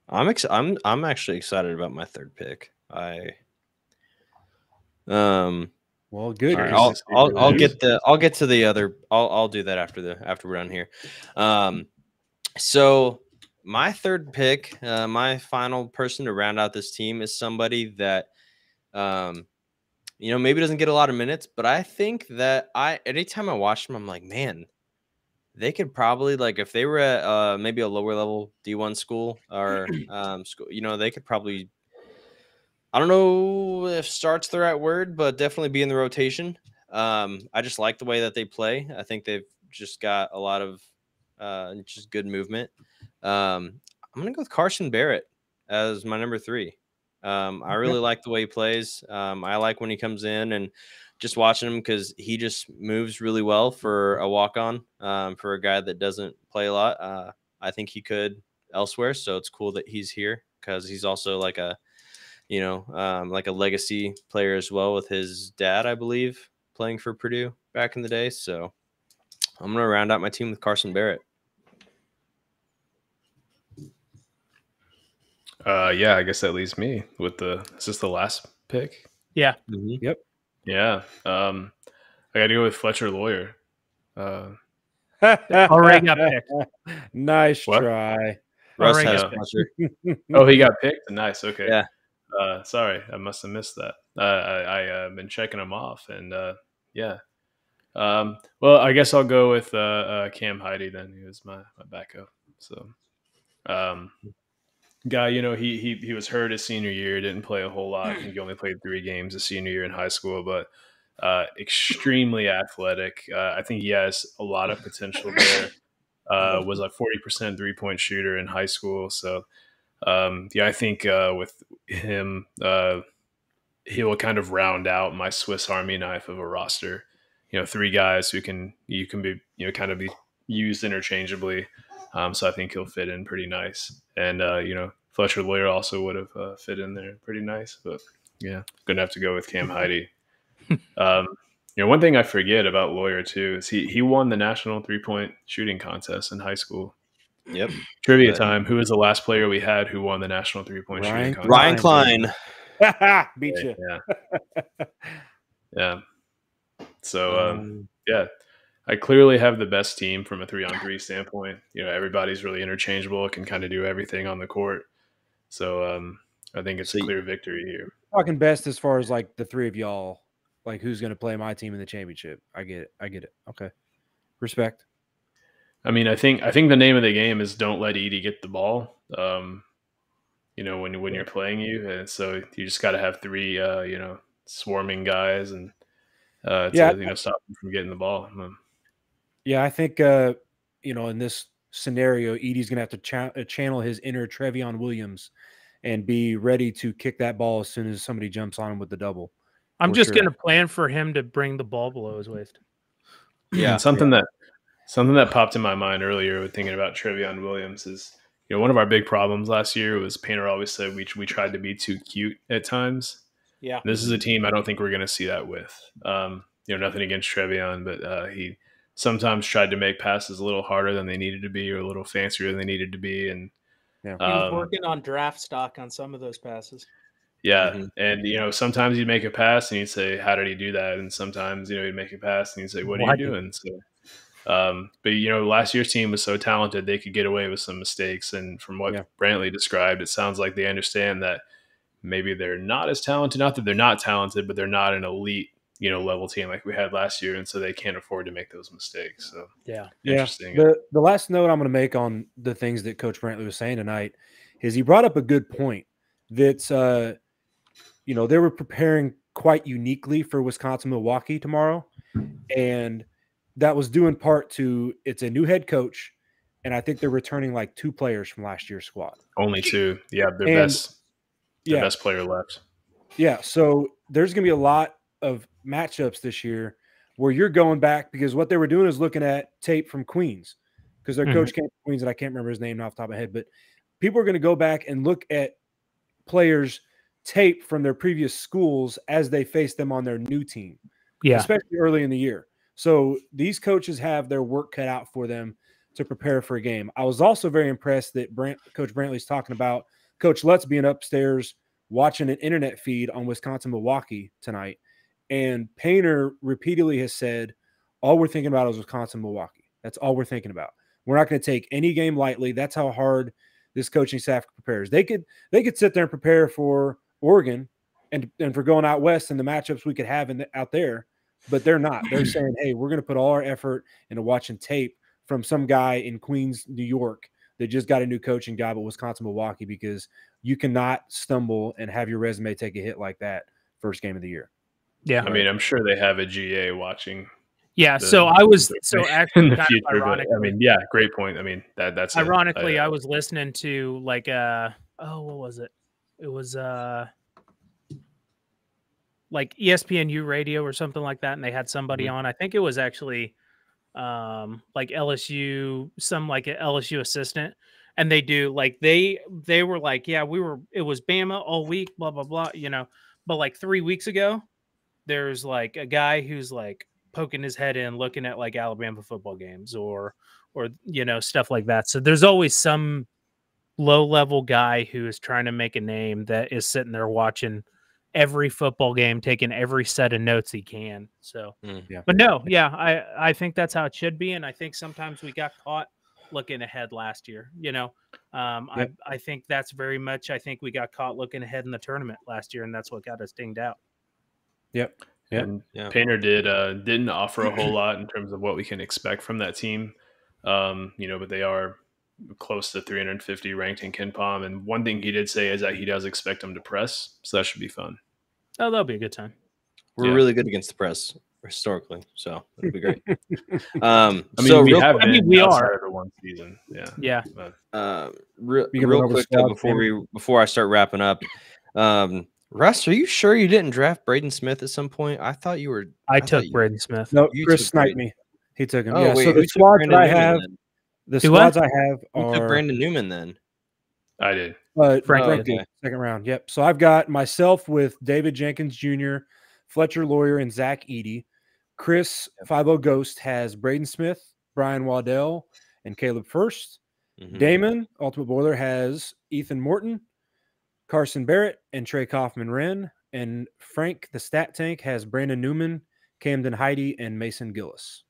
I'm actually excited about my 3rd pick. Well, good. Right, I'll get to the other. I'll do that after we're done here. So my 3rd pick, my final person to round out this team is somebody that, maybe doesn't get a lot of minutes, but I think that anytime I watch them, I'm like, man, they could probably, if they were at maybe a lower level D1 school or school, they could probably, I don't know if start's the right word, but definitely be in the rotation. I just like the way that they play. I think they've just got a lot of just good movement. I'm going to go with Carson Barrett as my number 3. I really like the way he plays. I like when he comes in and just watching him because he just moves really well for a walk-on, for a guy that doesn't play a lot. I think he could elsewhere, so it's cool that he's here because he's also like a legacy player as well with his dad, I believe, playing for Purdue back in the day. So I'm going to round out my team with Carson Barrett. Yeah, I guess that leaves me with is this the last pick? Yeah. Mm-hmm. Yep. Yeah. I got to go with Fletcher Lawyer. Already got picked. Nice What? try. Russ Already has got Fletcher. Oh, he got picked? Nice. Okay. Yeah. Sorry, I must have missed that. I've been checking him off, and yeah. Well, I guess I'll go with Cam Heidi then. He was my backup. So, guy, he was hurt his senior year, didn't play a whole lot. I think he only played 3 games his senior year in high school, but extremely athletic. I think he has a lot of potential there. Was like 40% 3-point shooter in high school. So, yeah, I think with him, he will kind of round out my Swiss Army knife of a roster. 3 guys you can be, kind of be used interchangeably. So I think he'll fit in pretty nice. And, Fletcher Lawyer also would have fit in there pretty nice. But, yeah, going to have to go with Cam Heidi. One thing I forget about Lawyer, too, is he won the national 3-point shooting contest in high school. Yep. Trivia But- time. Who was the last player we had who won the national 3-point shooting contest? Ryan Klein. Beat you. Yeah. So, yeah, I clearly have the best team from a 3-on-3 standpoint. You know, everybody's really interchangeable, can kind of do everything on the court. So, I think it's a clear victory here. Talking best as far as like the three of y'all, like who's going to play my team in the championship. I get it. Okay. Respect. I mean, I think the name of the game is don't let Edie get the ball. You know, when you're playing you, and so you just got to have three, you know, swarming guys and to you know, stop him from getting the ball. Yeah, I think you know, in this scenario, Edie's going to have to channel his inner Trevion Williams and be ready to kick that ball as soon as somebody jumps on him with the double. I'm just going to plan for him to bring the ball below his waist. Yeah, something that popped in my mind earlier with thinking about Trevion Williams is, you know, one of our big problems last year was Painter always said we tried to be too cute at times. Yeah, this is a team I don't think we're going to see that with. You know, nothing against Trevion, but he sometimes tried to make passes a little harder than they needed to be, or a little fancier than they needed to be, and he was working on draft stock on some of those passes. Yeah, and you know, sometimes you'd make a pass and you'd say, "How did he do that?" And sometimes, you know, you'd make a pass and you'd say, "What are you doing?" So, but you know, last year's team was so talented they could get away with some mistakes. And from what Brantley described, it sounds like they understand that maybe they're not as talented. Not that they're not talented, but they're not an elite, you know, level team like we had last year, and so they can't afford to make those mistakes. So interesting. The last note I'm going to make on the things that Coach Brantley was saying tonight is he brought up a good point. That's you know, they were preparing quite uniquely for Wisconsin-Milwaukee tomorrow, and that was due in part to it's a new head coach, and I think they're returning like 2 players from last year's squad. Only 2. Yeah, their best player left. Yeah, so there's going to be a lot of matchups this year where you're going back, because what they were doing is looking at tape from Queens, because their coach came from Queens, and I can't remember his name off the top of my head, but people are going to go back and look at players' tape from their previous schools as they face them on their new team, especially early in the year. So these coaches have their work cut out for them to prepare for a game. I was also very impressed that Coach Brantley's talking about Coach Lutz being upstairs watching an internet feed on Wisconsin-Milwaukee tonight. And Painter repeatedly has said, all we're thinking about is Wisconsin-Milwaukee. That's all we're thinking about. We're not going to take any game lightly. That's how hard this coaching staff prepares. They could sit there and prepare for Oregon and for going out west and the matchups we could have out there, but they're not. They're saying, hey, we're going to put all our effort into watching tape from some guy in Queens, New York that just got a new coaching job at Wisconsin-Milwaukee, because you cannot stumble and have your resume take a hit like that first game of the year. Yeah. I mean, I'm sure they have a GA watching. Yeah. So actually in the future, ironically, I mean, yeah, great point. I mean, that's ironically, I was listening to like, what was it? It was like ESPNU radio or something like that. And they had somebody on, I think it was actually like LSU, some like an LSU assistant. And they do like, they were like, yeah, it was Bama all week, blah, blah, blah, you know, but like 3 weeks ago, there's like a guy who's like poking his head in, looking at like Alabama football games or, you know, stuff like that. So there's always some low-level guy who is trying to make a name that is sitting there watching every football game, taking every set of notes he can. So, but no, I think that's how it should be. And I think sometimes we got caught looking ahead last year, you know. I think that's very much, I think we got caught looking ahead in the tournament last year, and that's what got us dinged out. Yep. And Painter didn't offer a whole lot in terms of what we can expect from that team. You know, but they are close to 350 ranked in KenPom, and one thing he did say is that he does expect them to press, so that should be fun. Oh, that'll be a good time. We're really good against the press historically, so it'll be great. I mean, so we we are the one season, real quick though, before I start wrapping up, Russ, are you sure you didn't draft Braden Smith at some point? I thought you were. I took Braden Smith. No, Chris sniped me. He took him. Oh, wait, so the squads that I have. The squads I have are. You took Brandon Newman then. I did. Frank did, second round. Yep. So I've got myself with David Jenkins Jr., Fletcher Lawyer, and Zach Edey. Chris 50 Ghost has Braden Smith, Brian Waddell, and Caleb First. Damon, Ultimate Boiler, has Ethan Morton, Carson Barrett, and Trey Kaufman-Wren. And Frank, the Stat Tank, has Brandon Newman, Camden Heide, and Mason Gillis.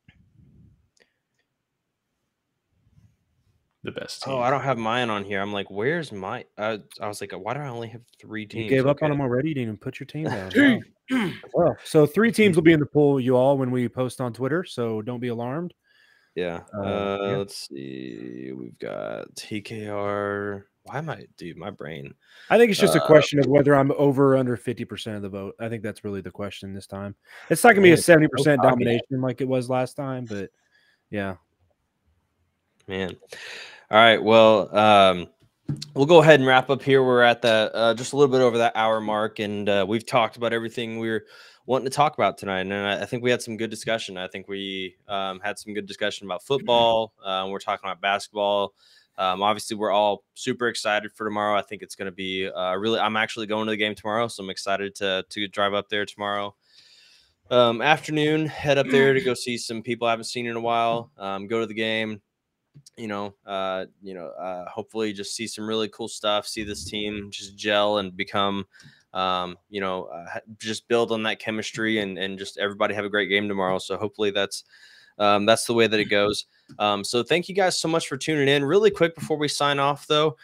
The best team. Oh, I don't have mine on here. I'm like, where's my? I was like, why do I only have 3 teams? You gave up on them already. You didn't even put your team down. Wow. Well, so 3 teams will be in the pool, you all, when we post on Twitter. So don't be alarmed. Yeah. Yeah. Let's see. We've got TKR. Why am I, dude? My brain. I think it's just a question of whether I'm over or under 50% of the vote. I think that's really the question this time. It's not going to be a 70% domination like it was last time, but yeah. Man. All right. Well, we'll go ahead and wrap up here. We're at the just a little bit over that hour mark, and we've talked about everything we were wanting to talk about tonight. And I think we had some good discussion. I think we had some good discussion about football. We're talking about basketball. Obviously, we're all super excited for tomorrow. I think it's going to be I'm actually going to the game tomorrow, so I'm excited to drive up there tomorrow afternoon, head up there to go see some people I haven't seen in a while, go to the game. Hopefully just see some really cool stuff, see this team just gel and become, just build on that chemistry and just everybody have a great game tomorrow. So hopefully that's the way that it goes. So thank you guys so much for tuning in. Really quick before we sign off, though,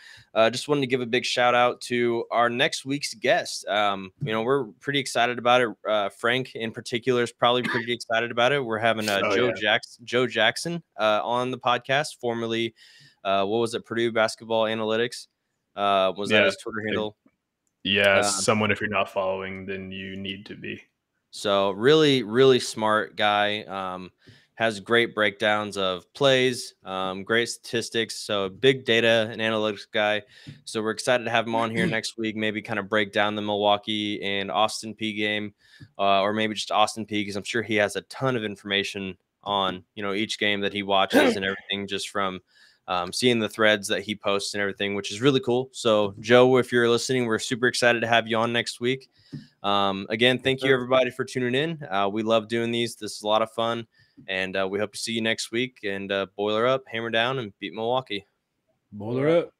just wanted to give a big shout out to our next week's guest. We're pretty excited about it. Frank in particular is probably pretty excited about it. We're having Joe Jackson on the podcast, formerly Purdue Basketball Analytics. Was that his Twitter handle? Yeah, someone, if you're not following, then you need to be. So really, really smart guy. Has great breakdowns of plays, great statistics. So big data and analytics guy. So we're excited to have him on here next week. Maybe kind of break down the Milwaukee and Austin P game, or maybe just Austin P, because I'm sure he has a ton of information on each game that he watches and everything, just from seeing the threads that he posts and everything, which is really cool. So Joe, if you're listening, we're super excited to have you on next week. Again, thank you everybody for tuning in. We love doing these. This is a lot of fun, and we hope to see you next week. And boiler up, hammer down, and beat Milwaukee. Boiler up.